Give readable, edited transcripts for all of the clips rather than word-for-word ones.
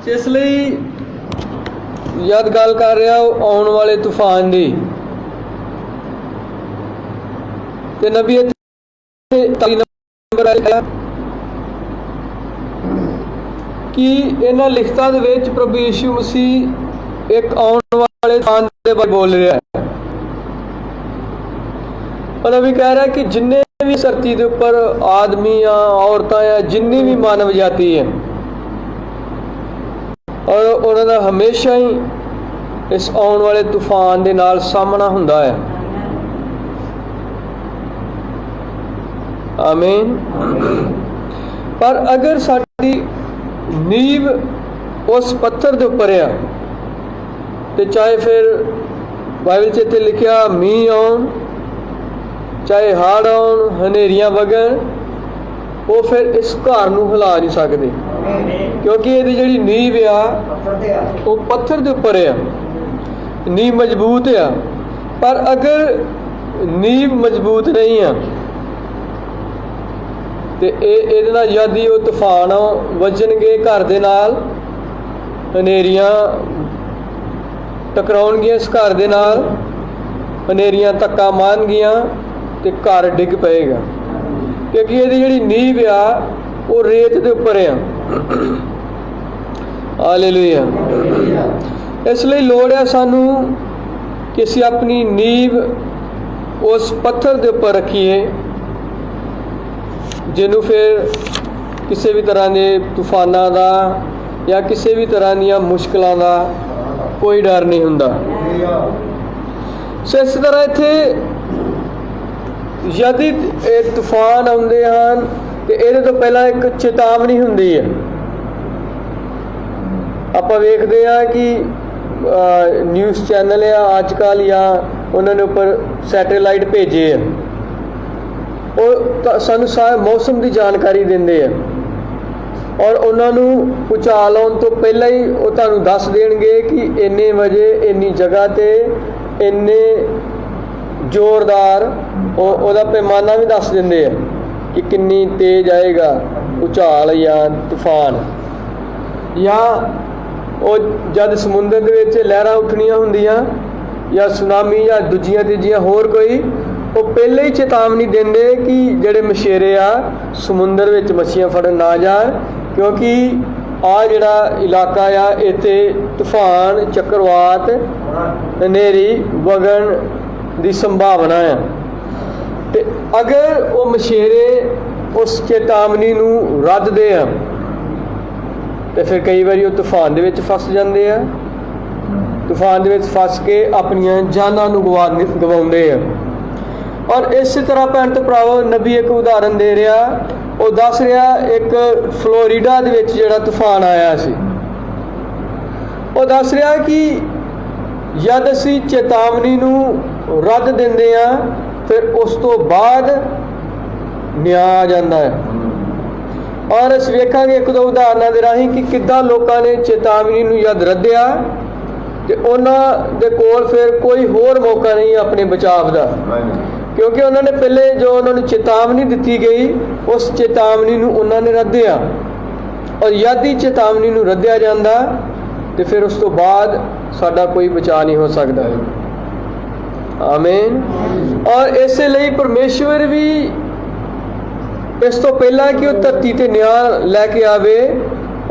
इसलिए जद गल कर रहा आने वाले तूफान की, ते नबी नंबर कि इन्हां लिखतां दे विच प्रभु यीशु मसीह एक आने वाले तूफान दे बारे बोल रहा है। और नबी कह रहा है कि जिन्ने भी धरती के उपर आदमी या औरतां या जिन्नी भी मानव जाति है, और उन्होंने हमेशा ही इस आने वाले तूफान के नाल सामना हुंदा है। आमीन। पर अगर साडी नींव उस पत्थर के उपर है, तो चाहे फिर बाइबल च इत्थे लिखिया मीह आउण, चाहे हड़ आउण, हनेरियां वगण, वो फिर इस घर नूं हिला नहीं सकते, क्योंकि ये जिहड़ी नींव आ वो पत्थर के उपर है, नींव मजबूत है। पर अगर नींव मजबूत नहीं है तो ये जद ही वो तूफान वजणगे घर दे नाल, हनेरियां टकराउणगियां इस घर दे नाल, हनेरियां धक्का मारनगियां तो घर डिग पेगा, क्योंकि ये जिहड़ी नींव आ वो रेत के उपर है। हालेलुया। इसलिए लोड़ है सानू कि असीं अपनी नींव उस पत्थर के उपर रखीए, जिन्हों फिर किसी भी तरह के तूफानां का या किसी भी तरह दी मुश्किलों का कोई डर नहीं हुंदा। सो इस तरह इत्थे यदि तूफान आउंदे हन तो ये तो पहला एक चेतावनी हुंदी है। आपां वेखदे आ कि न्यूज़ चैनल है अजकल या उन्होंने उपर सैटेलाइट भेजे है, वो सानू सारे मौसम की जानकारी देंदे है, और उन्होंने भूचाल आउण तो पहला ही वो तुहानू दस देणगे कि इन्ने वजे इन्नी जगह ते इन्ने जोरदार ओहदा पैमाना भी दस देंदे है कि किन्नी तेज आएगा भूचाल या तूफान। या वो जद समुंदर दे विच लहरां उठणियां हुंदियां या सुनामी या दूजियां तीजियां होर कोई, वो पहले ही चेतावनी देंदे कि जेड़े मछेरे आ समुंदर विच मछलियां फड़न ना जाण, क्योंकि आ जिहड़ा इलाका आ इत्थे तूफान चक्रवात हनेरी वगण की संभावना है। ते अगर वो मछेरे उस चेतावनी नूं रद्ददे आ तो फिर कई बार वो तूफान दे विच फस जाते हैं, तूफान दे विच फस के अपनियां जानां नूं गवाउंदे आ। और इस तरह भैन तो भरावो नबी एक उदाहरण दे रहा, वो दस रहा एक फ्लोरिडा दे विच जिहड़ा तूफान आया सी, वो दस रहा कि जद असीं चेतावनी नूं रद्द दिंदे आ फिर उस तो बाद न्याय आ जाता है। और अस वेखांगे एक दो उदाहरणों के राही कि किद्दां लोकां ने चेतावनी नूं जद रद्दिया तो उन्हां दे कोल फिर कोई होर मौका नहीं अपने बचाव का, क्योंकि उन्होंने पहले जो उन्होंने चेतावनी दी गई उस चेतावनी नूं उन्होंने रद्दिया, और यदि ही चेतावनी नूं रद्दिया जाता तो फिर उस तो बाद साडा कोई बचाव नहीं हो सकता। आमीन। और इसलिए परमेश्वर भी इस तो पहला कि वह धरती ते न्याय लैके आवे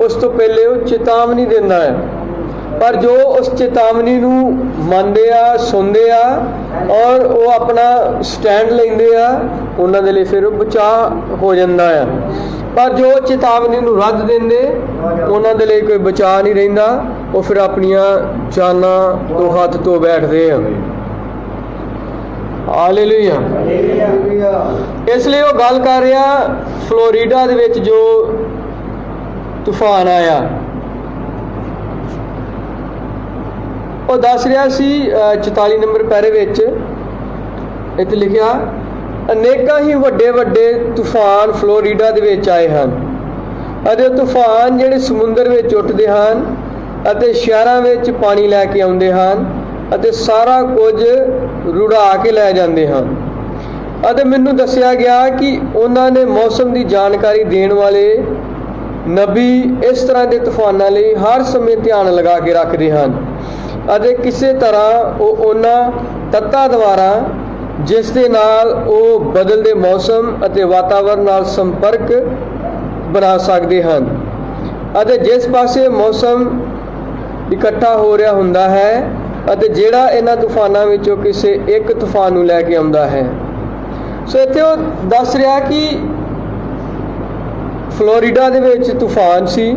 उस तो पहले वो चेतावनी देना है। पर जो उस चेतावनी नूं मनदे आ सुनदे आ और वो अपना स्टैंड लेंदे आ, उन्हां दे लई फिर बचाव हो जाता है। पर जो चेतावनी नूं रद्द देंदे उन्हां दे लई कोई बचाव नहीं रहिंदा, वो फिर अपनियां जानां तो हत्थ धो बैठदे आ। हालेलुया। इसलिए वो गल कर रहा फ्लोरिडा दे विच जो तूफान आया, वो दस रहा सी 44 नंबर पैरे विच इत्थे लिखिया, अनेकां ही वड्डे वड्डे तूफान फ्लोरिडा दे विच आए हन अते तूफान जिहड़े समुंदर विच उठदे हन अते शहरां विच पानी लैके आउंदे हन अते सारा कुछ रुड़ा के लै जाते हैं। अते मैनूं दस्सिया गया कि उन्होंने मौसम की जानकारी देने वाले ਨਬੀ ਇਸ ਤਰ੍ਹਾਂ ਦੇ ਤੂਫਾਨਾਂ ਲਈ ਹਰ ਸਮੇਂ ਧਿਆਨ ਲਗਾ ਕੇ ਰੱਖਦੇ ਹਨ ਅਤੇ ਕਿਸੇ ਤਰ੍ਹਾਂ ਉਹ ਉਹਨਾਂ ਤੱਤਾਂ ਦੁਆਰਾ ਜਿਸ ਦੇ ਨਾਲ ਉਹ ਬਦਲਦੇ ਮੌਸਮ ਅਤੇ ਵਾਤਾਵਰਨ ਨਾਲ ਸੰਪਰਕ ਬਣਾ ਸਕਦੇ ਹਨ ਅਤੇ ਜਿਸ ਪਾਸੇ ਮੌਸਮ ਇਕੱਠਾ ਹੋ ਰਿਹਾ ਹੁੰਦਾ ਹੈ ਅਤੇ ਜਿਹੜਾ ਇਹਨਾਂ ਤੂਫਾਨਾਂ ਵਿੱਚੋਂ ਕਿਸੇ ਇੱਕ ਤੂਫਾਨ ਨੂੰ ਲੈ ਕੇ ਆਉਂਦਾ ਹੈ। ਸੋ ਇੱਥੇ ਉਹ ਦੱਸ ਰਿਹਾ ਕਿ ਫਲੋਰੀਡਾ ਦੇ ਵਿੱਚ ਤੂਫਾਨ ਸੀ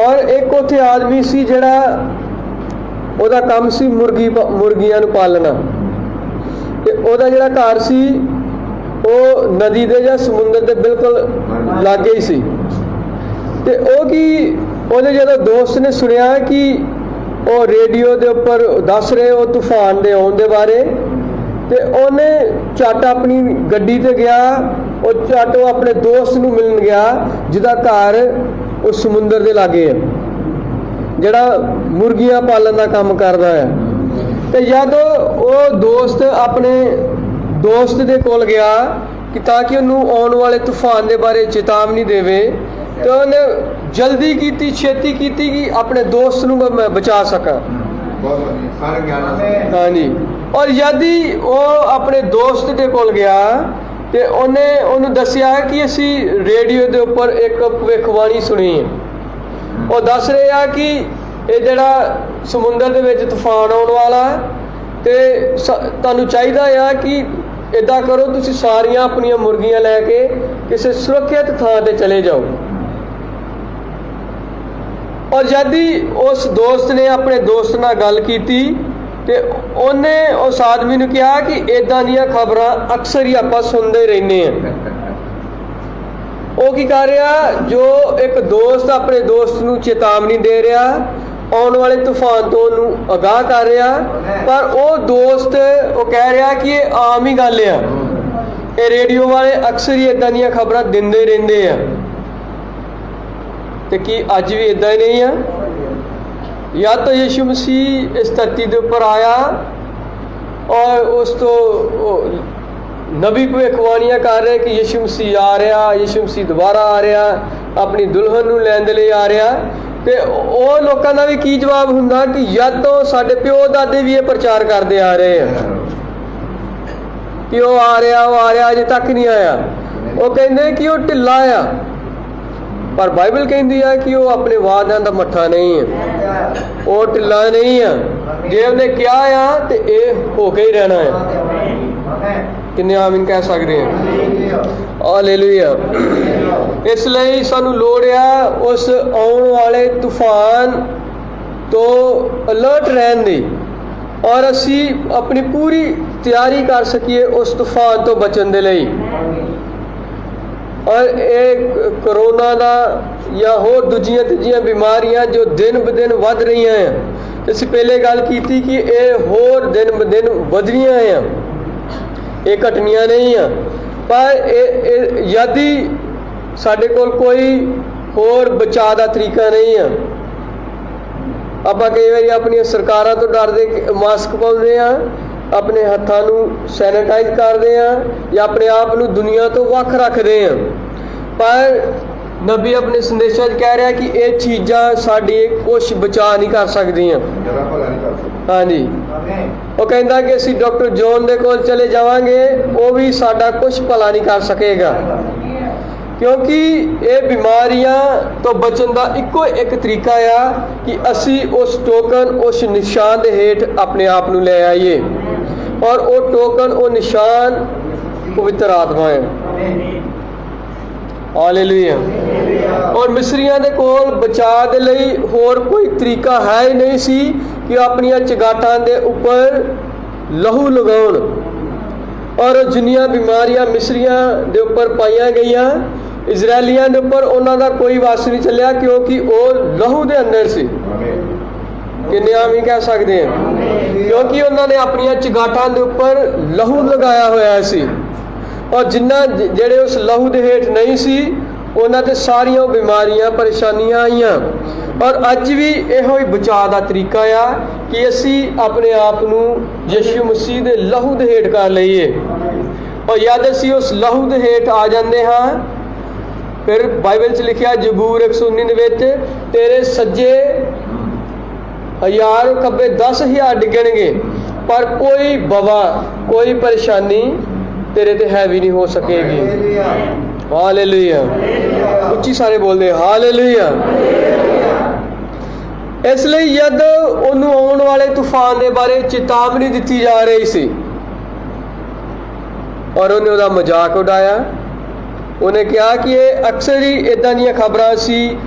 ਔਰ ਇੱਕ ਉੱਥੇ ਆਦਮੀ ਸੀ ਜਿਹੜਾ ਉਹਦਾ ਕੰਮ ਸੀ ਮੁਰਗੀਆਂ ਨੂੰ ਪਾਲਣਾ, ਤੇ ਉਹਦਾ ਜਿਹੜਾ ਘਰ ਸੀ ਉਹ ਨਦੀ ਦੇ ਜਾਂ ਸਮੁੰਦਰ ਦੇ ਬਿਲਕੁਲ ਲਾਗੇ ਹੀ ਸੀ। ਤੇ ਉਹ ਕੀ ਉਹਦੇ ਜਦੋਂ ਦੋਸਤ ਨੇ ਸੁਣਿਆ ਕਿ ਉਹ ਰੇਡੀਓ ਦੇ ਉੱਪਰ ਦੱਸ ਰਹੇ ਉਹ ਤੂਫਾਨ ਦੇ ਆਉਣ ਦੇ ਬਾਰੇ, ਤੇ ਉਹਨੇ ਝੱਟ ਆਪਣੀ ਗੱਡੀ ਤੇ ਗਿਆ, ਉਹ ਝੱਟ ਉਹ ਆਪਣੇ ਦੋਸਤ ਨੂੰ ਮਿਲਣ ਗਿਆ ਜਿਹਦਾ ਘਰ ਉਹ ਸਮੁੰਦਰ ਦੇ ਲਾਗੇ ਹੈ, ਜਿਹੜਾ ਮੁਰਗੀਆਂ ਪਾਲਣ ਦਾ ਕੰਮ ਕਰਦਾ ਹੈ। ਤੇ ਜਦੋਂ ਉਹ ਦੋਸਤ ਆਪਣੇ ਦੋਸਤ ਦੇ ਕੋਲ ਗਿਆ ਕਿ ਤਾਂ ਕਿ ਉਹਨੂੰ ਆਉਣ ਵਾਲੇ ਤੂਫਾਨ ਦੇ ਬਾਰੇ ਚੇਤਾਵਨੀ ਦੇਵੇ, ਤੇ ਉਹਨੇ ਜਲਦੀ ਕੀਤੀ, ਛੇਤੀ ਕੀਤੀ ਕਿ ਆਪਣੇ ਦੋਸਤ ਨੂੰ ਮੈਂ ਬਚਾ ਸਕਾਂ। ਹਾਂਜੀ, ਔਰ ਜਦੀ ਉਹ ਆਪਣੇ ਦੋਸਤ ਦੇ ਕੋਲ ਗਿਆ ਤੇ ਉਹਨੂੰ ਦੱਸਿਆ ਕਿ ਅਸੀਂ ਰੇਡੀਓ ਦੇ ਉੱਪਰ ਇੱਕ ਭਵਿੱਖਬਾਣੀ ਸੁਣੀ ਹੈ। ਉਹ ਦੱਸ ਰਹੇ ਆ ਕਿ ਇਹ ਜਿਹੜਾ ਸਮੁੰਦਰ ਦੇ ਵਿੱਚ ਤੂਫਾਨ ਆਉਣ ਵਾਲਾ ਤੇ ਤੁਹਾਨੂੰ ਚਾਹੀਦਾ ਆ ਕਿ ਇੱਦਾਂ ਕਰੋ, ਤੁਸੀਂ ਸਾਰੀਆਂ ਆਪਣੀਆਂ ਮੁਰਗੀਆਂ ਲੈ ਕੇ ਕਿਸੇ ਸੁਰੱਖਿਅਤ ਥਾਂ ਤੇ ਚਲੇ ਜਾਓ। ਔਰ ਜਦ ਹੀ ਉਸ ਦੋਸਤ ਨੇ ਆਪਣੇ ਦੋਸਤ ਨਾਲ ਗੱਲ ਕੀਤੀ ਤੇ ਉਹਨੇ ਉਸ ਆਦਮੀ ਨੂੰ ਕਿਹਾ ਕਿ ਇੱਦਾਂ ਦੀਆਂ ਖਬਰਾਂ ਅਕਸਰ ਹੀ ਆਪਾਂ ਸੁਣਦੇ ਰਹਿੰਦੇ ਹਾਂ। ਉਹ ਕੀ ਕਰ ਰਿਹਾ, ਜੋ ਇੱਕ ਦੋਸਤ ਆਪਣੇ ਦੋਸਤ ਨੂੰ ਚੇਤਾਵਨੀ ਦੇ ਰਿਹਾ, ਆਉਣ ਵਾਲੇ ਤੂਫਾਨ ਤੋਂ ਉਹਨੂੰ ਅਗਾਹ ਕਰ ਰਿਹਾ, ਪਰ ਉਹ ਦੋਸਤ ਉਹ ਕਹਿ ਰਿਹਾ ਕਿ ਇਹ ਆਮ ਹੀ ਗੱਲ ਆ, ਇਹ ਰੇਡੀਓ ਵਾਲੇ ਅਕਸਰ ਹੀ ਇੱਦਾਂ ਦੀਆਂ ਖਬਰਾਂ ਦਿੰਦੇ ਰਹਿੰਦੇ ਆ। ਤੇ ਕੀ ਅੱਜ ਵੀ ਇੱਦਾਂ ਹੀ ਨਹੀਂ ਆ? ਜਾਂ ਤਾਂ ਯਿਸੂ ਮਸੀਹ ਇਸ ਧਰਤੀ ਦੇ ਉੱਪਰ ਆਇਆ ਔਰ ਉਸ ਤੋਂ ਨਬੀ ਭਵਿੱਖਬਾਣੀਆਂ ਕਰ ਰਹੇ ਕਿ ਯਿਸੂ ਮਸੀਹ ਆ ਰਿਹਾ, ਯਿਸੂ ਮਸੀਹ ਦੁਬਾਰਾ ਆ ਰਿਹਾ, ਆਪਣੀ ਦੁਲਹਨ ਨੂੰ ਲੈਣ ਦੇ ਲਈ ਆ ਰਿਹਾ। ਤੇ ਉਹ ਲੋਕਾਂ ਦਾ ਵੀ ਕੀ ਜਵਾਬ ਹੁੰਦਾ ਕਿ ਜਦ ਤੋਂ ਸਾਡੇ ਪਿਓ ਦਾਦੇ ਵੀ ਇਹ ਪ੍ਰਚਾਰ ਕਰਦੇ ਆ ਰਹੇ ਆ ਕਿ ਉਹ ਆ ਰਿਹਾ, ਅਜੇ ਤੱਕ ਨਹੀਂ ਆਇਆ। ਉਹ ਕਹਿੰਦੇ ਕਿ ਉਹ ਢਿੱਲਾ ਆ, ਪਰ ਬਾਈਬਲ ਕਹਿੰਦੀ ਆ ਕਿ ਉਹ ਆਪਣੇ ਵਾਅਦਿਆਂ ਦਾ ਮੱਠਾ ਨਹੀਂ ਹੈ, ਉਹ ਢਿੱਲਾ ਨਹੀਂ ਆ। ਜੇ ਉਹਨੇ ਕਿਹਾ ਆ ਤੇ ਇਹ ਹੋ ਕੇ ਹੀ ਰਹਿਣਾ ਹੈ। ਕਿੰਨੇ ਆਮੀਨ ਕਹਿ ਸਕਦੇ ਆ? ਹਾਲੇਲੂਇਆ। ਇਸ ਲਈ ਸਾਨੂੰ ਲੋੜ ਆ ਉਸ ਆਉਣ ਵਾਲੇ ਤੂਫਾਨ ਤੋਂ ਅਲਰਟ ਰਹਿਣ ਦੀ, ਔਰ ਅਸੀਂ ਆਪਣੀ ਪੂਰੀ ਤਿਆਰੀ ਕਰ ਸਕੀਏ ਉਸ ਤੂਫਾਨ ਤੋਂ ਬਚਣ ਦੇ ਲਈ। ਔਰ ਇਹ ਕਰੋਨਾ ਦਾ ਜਾਂ ਹੋਰ ਦੂਜੀਆਂ ਤੀਜੀਆਂ ਬਿਮਾਰੀਆਂ ਜੋ ਦਿਨ ਬ ਦਿਨ ਵੱਧ ਰਹੀਆਂ ਆ, ਅਸੀਂ ਪਹਿਲੇ ਗੱਲ ਕੀਤੀ ਕਿ ਇਹ ਹੋਰ ਦਿਨ ਬ ਦਿਨ ਵਧਣੀਆਂ ਆ, ਇਹ ਘਟਣੀਆਂ ਨਹੀਂ ਆ। ਪਰ ਇਹ ਯਦੀ ਸਾਡੇ ਕੋਲ ਕੋਈ ਹੋਰ ਬਚਾਅ ਦਾ ਤਰੀਕਾ ਨਹੀਂ ਆ। ਆਪਾਂ ਕਈ ਵਾਰੀ ਆਪਣੀਆਂ ਸਰਕਾਰਾਂ ਤੋਂ ਡਰਦੇ ਮਾਸਕ ਪਾਉਂਦੇ ਆ, ਆਪਣੇ ਹੱਥਾਂ ਨੂੰ ਸੈਨੀਟਾਈਜ਼ ਕਰਦੇ ਆ ਜਾਂ ਆਪਣੇ ਆਪ ਨੂੰ ਦੁਨੀਆ ਤੋਂ ਵੱਖ ਰੱਖਦੇ ਆ। ਪਰ ਨਬੀ ਆਪਣੇ ਸੰਦੇਸ਼ਾਂ 'ਚ ਕਹਿ ਰਿਹਾ ਕਿ ਇਹ ਚੀਜ਼ਾਂ ਸਾਡੀ ਕੁਛ ਬਚਾ ਨਹੀਂ ਕਰ ਸਕਦੀਆਂ। ਹਾਂਜੀ, ਉਹ ਕਹਿੰਦਾ ਕਿ ਅਸੀਂ ਡਾਕਟਰ ਜੋਨ ਦੇ ਕੋਲ ਚਲੇ ਜਾਵਾਂਗੇ, ਉਹ ਵੀ ਸਾਡਾ ਕੁਛ ਭਲਾ ਨਹੀਂ ਕਰ ਸਕੇਗਾ, ਕਿਉਂਕਿ ਇਹ ਬਿਮਾਰੀਆਂ ਤੋਂ ਬਚਣ ਦਾ ਇੱਕੋ ਇੱਕ ਤਰੀਕਾ ਆ ਕਿ ਅਸੀਂ ਉਸ ਟੋਕਨ, ਉਸ ਨਿਸ਼ਾਨ ਦੇ ਹੇਠ ਆਪਣੇ ਆਪ ਨੂੰ ਲੈ ਆਈਏ। ਔਰ ਉਹ ਟੋਕਨ, ਉਹ ਨਿਸ਼ਾਨ ਪਵਿੱਤਰ ਆਤਮਾ ਹੈ। ਹਾਲੇਲੂਇਆ। ਔਰ ਮਿਸਰੀਆਂ ਦੇ ਕੋਲ ਬਚਾਅ ਦੇ ਲਈ ਹੋਰ ਕੋਈ ਤਰੀਕਾ ਹੈ ਹੀ ਨਹੀਂ ਸੀ ਕਿ ਉਹ ਆਪਣੀਆਂ ਚਗਾਟਾਂ ਦੇ ਉੱਪਰ ਲਹੂ ਲਗਾਉਣ। ਔਰ ਜਿੰਨੀਆਂ ਬਿਮਾਰੀਆਂ ਮਿਸਰੀਆਂ ਦੇ ਉੱਪਰ ਪਾਈਆਂ ਗਈਆਂ, ਇਜ਼ਰਾਈਲੀਆਂ ਦੇ ਉੱਪਰ ਉਹਨਾਂ ਦਾ ਕੋਈ ਵਾਸ ਨਹੀਂ ਚੱਲਿਆ, ਕਿਉਂਕਿ ਉਹ ਲਹੂ ਦੇ ਅੰਦਰ ਸੀ। ਕਿੰਨੇ ਆਮੀਨ ਕਹਿ ਸਕਦੇ ਆ? ਕਿਉਂਕਿ ਉਹਨਾਂ ਨੇ ਆਪਣੀਆਂ ਚਗਾਟਾਂ ਦੇ ਉੱਪਰ ਲਹੂ ਲਗਾਇਆ ਹੋਇਆ ਸੀ। ਔਰ ਜਿਨ੍ਹਾਂ ਜਿਹੜੇ ਉਸ ਲਹੂ ਦੇ ਹੇਠ ਨਹੀਂ ਸੀ, ਉਹਨਾਂ ਤੇ ਸਾਰੀਆਂ ਬਿਮਾਰੀਆਂ, ਪਰੇਸ਼ਾਨੀਆਂ ਆਈਆਂ। ਔਰ ਅੱਜ ਵੀ ਇਹੋ ਹੀ ਬਚਾਅ ਦਾ ਤਰੀਕਾ ਆ ਕਿ ਅਸੀਂ ਆਪਣੇ ਆਪ ਨੂੰ ਯਿਸੂ ਮਸੀਹ ਦੇ ਲਹੂ ਦੇ ਹੇਠ ਕਰ ਲਈਏ। ਔਰ ਜਦ ਅਸੀਂ ਉਸ ਲਹੂ ਦੇ ਹੇਠ ਆ ਜਾਂਦੇ ਹਾਂ फिर बाइबल च लिखिया जबूर 119 ਦੇ ਵਿੱਚ तेरे सज्जे 1000 खब्बे 10,000 डिगणगे पर कोई बवा कोई परेशानी तेरे ते हैवी नहीं हो सकेगी। हालेलुया, उच्ची सारे बोलते हालेलुया। इसलिए जद ਉਹਨੂੰ ਆਉਣ ਵਾਲੇ तूफान ਦੇ ਬਾਰੇ ਚੇਤਾਵਨੀ ਦਿੱਤੀ ਜਾ ਰਹੀ ਸੀ और ਉਹਨੇ ਉਹਦਾ ਮਜ਼ਾਕ ਉਡਾਇਆ। ਉਹਨੇ ਕਿਹਾ ਕਿ ਇਹ ਅਕਸਰ ਹੀ ਇਦਾਂ ਦੀਆਂ ਖਬਰਾਂ ਸੀ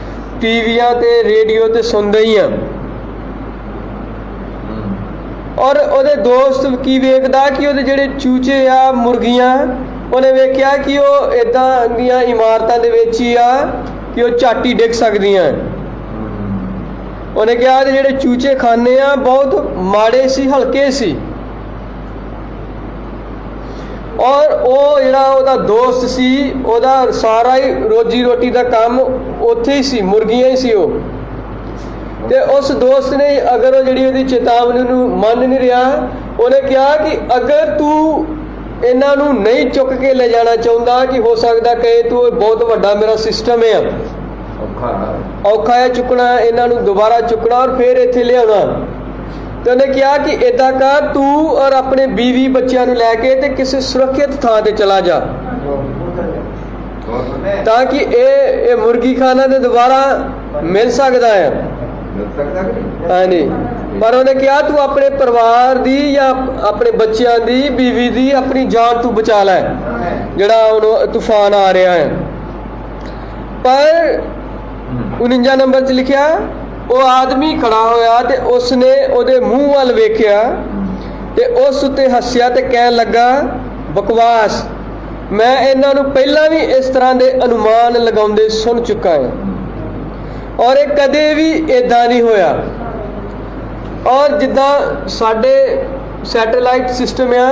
ਟੀਵੀਆਂ ਤੇ ਰੇਡੀਓ ਤੇ ਸੁਣਦੇ ਹੀ ਆ। और ਉਹਦੇ ਦੋਸਤ ਕੀ ਵੇਖਦਾ ਕਿ ਉਹਦੇ ਜਿਹੜੇ ਚੂਚੇ ਆ ਮੁਰਗੀਆਂ ਉਹਨੇ ਵੇਖਿਆ ਕਿ ਉਹ ਇਦਾਂ ਦੀਆਂ ਇਮਾਰਤਾਂ ਦੇ ਵਿੱਚ ਹੀ ਆ ਕਿ ਉਹ ਝੱਟ ਹੀ ਡਿੱਗ ਸਕਦੀਆਂ। ਉਹਨੇ ਕਿਹਾ ਕਿ ਜਿਹੜੇ ਚੂਚੇ ਖਾਨੇ ਆ ਬਹੁਤ ਮਾੜੇ ਸੀ, ਹਲਕੇ ਸੀ। और ਉਹ ਜਿਹੜਾ ਉਹਦਾ ਦੋਸਤ ਸੀ ਉਹਦਾ ਸਾਰਾ ਹੀ ਰੋਜੀ ਰੋਟੀ ਦਾ ਕੰਮ ਉੱਥੇ ਹੀ ਸੀ, ਮੁਰਗੀਆਂ ਹੀ ਸੀ ਉਹ। ਤੇ ਉਸ ਦੋਸਤ ਨੇ ਅਗਰ ਉਹ ਜਿਹੜੀ ਉਹਦੀ ਚੇਤਾਵਨੀ ਨੂੰ ਮੰਨ ਨਹੀਂ ਰਿਹਾ, ਉਹਨੇ ਕਿਹਾ ਕਿ ਅਗਰ ਤੂੰ ਇਹਨਾਂ ਨੂੰ ਨਹੀਂ ਚੁੱਕ ਕੇ ਲੈ ਜਾਣਾ ਚਾਹੁੰਦਾ ਕਿ ਹੋ ਸਕਦਾ ਕਿ ਤੂੰ ਬਹੁਤ ਵੱਡਾ ਮੇਰਾ ਸਿਸਟਮ ਹੈ, ਔਖਾ ਹੈ ਚੁੱਕਣਾ ਇਹਨਾਂ ਨੂੰ, ਦੁਬਾਰਾ ਚੁੱਕਣਾ ਔਰ ਫਿਰ ਇੱਥੇ ਲਿਆਉਣਾ। ਤੇ ਉਹਨੇ ਕਿਹਾ ਕਿ ਇੱਦਾਂ ਕਰ ਤੂੰ ਔਰ ਆਪਣੇ ਬੀਵੀ ਬੱਚਿਆਂ ਨੂੰ ਲੈ ਕੇ ਤੇ ਕਿਸੇ ਸੁਰੱਖਿਅਤ ਥਾਂ ਤੇ ਚਲਾ ਜਾ ਤਾਂ ਕਿ ਇਹ ਮੁਰਗੀ ਖਾਨਾ ਤੇ ਦੁਬਾਰਾ ਮਿਲ ਸਕਦਾ ਹੈ। ਹਾਂਜੀ, ਪਰ ਉਹਨੇ ਕਿਹਾ ਤੂੰ ਆਪਣੇ ਪਰਿਵਾਰ ਦੀ ਜਾਂ ਆਪਣੇ ਬੱਚਿਆਂ ਦੀ, ਬੀਵੀ ਦੀ, ਆਪਣੀ ਜਾਨ ਤੂੰ ਬਚਾ ਲੈ ਜਿਹੜਾ ਹੁਣ ਤੂਫਾਨ ਆ ਰਿਹਾ ਹੈ। ਪਰ 49 ਨੰਬਰ 'ਚ ਲਿਖਿਆ ਉਹ ਆਦਮੀ ਖੜਾ ਹੋਇਆ ਤੇ ਉਸਨੇ ਉਹਦੇ ਮੂੰਹ ਵੱਲ ਵੇਖਿਆ ਤੇ ਉਸ ਉੱਤੇ ਹੱਸਿਆ ਤੇ ਕਹਿਣ ਲੱਗਾ ਬਕਵਾਸ, ਮੈਂ ਇਹਨਾਂ ਨੂੰ ਪਹਿਲਾਂ ਵੀ ਇਸ ਤਰ੍ਹਾਂ ਦੇ ਅਨੁਮਾਨ ਲਗਾਉਂਦੇ ਸੁਣ ਚੁੱਕਾ ਹਾਂ ਔਰ ਇਹ ਕਦੇ ਵੀ ਇਦਾਂ ਨਹੀਂ ਹੋਇਆ। ਔਰ ਜਿੱਦਾਂ ਸਾਡੇ ਸੈਟੇਲਾਈਟ ਸਿਸਟਮ ਆ,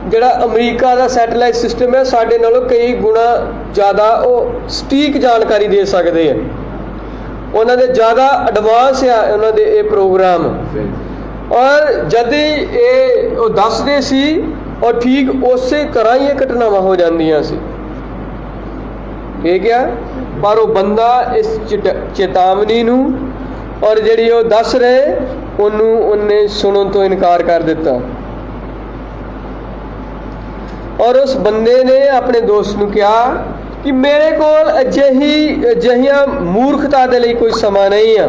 ਜਿਹੜਾ ਅਮਰੀਕਾ ਦਾ ਸੈਟੇਲਾਈਟ ਸਿਸਟਮ ਹੈ, ਸਾਡੇ ਨਾਲੋਂ ਕਈ ਗੁਣਾ ਜ਼ਿਆਦਾ ਉਹ ਸਟੀਕ ਜਾਣਕਾਰੀ ਦੇ ਸਕਦੇ ਆ। ਉਹਨਾਂ ਦੇ ਜ਼ਿਆਦਾ ਐਡਵਾਂਸ ਆ ਉਹਨਾਂ ਦੇ ਇਹ ਪ੍ਰੋਗਰਾਮ। ਔਰ ਜਦ ਇਹ ਉਹ ਦੱਸਦੇ ਸੀ ਔਰ ਠੀਕ ਉਸੇ ਤਰ੍ਹਾਂ ਹੀ ਇਹ ਘਟਨਾਵਾਂ ਹੋ ਜਾਂਦੀਆਂ ਸੀ, ਠੀਕ ਆ। ਪਰ ਉਹ ਬੰਦਾ ਇਸ ਚੇਤਾਵਨੀ ਨੂੰ ਔਰ ਜਿਹੜੀ ਉਹ ਦੱਸ ਰਹੇ ਉਹਨੇ ਸੁਣਨ ਤੋਂ ਇਨਕਾਰ ਕਰ ਦਿੱਤਾ। ਔਰ ਉਸ ਬੰਦੇ ਨੇ ਆਪਣੇ ਦੋਸਤ ਨੂੰ ਕਿਹਾ ਕਿ ਮੇਰੇ ਕੋਲ ਅਜਿਹੀਆਂ ਮੂਰਖਤਾ ਦੇ ਲਈ ਕੋਈ ਸਮਾਂ ਨਹੀਂ ਆ।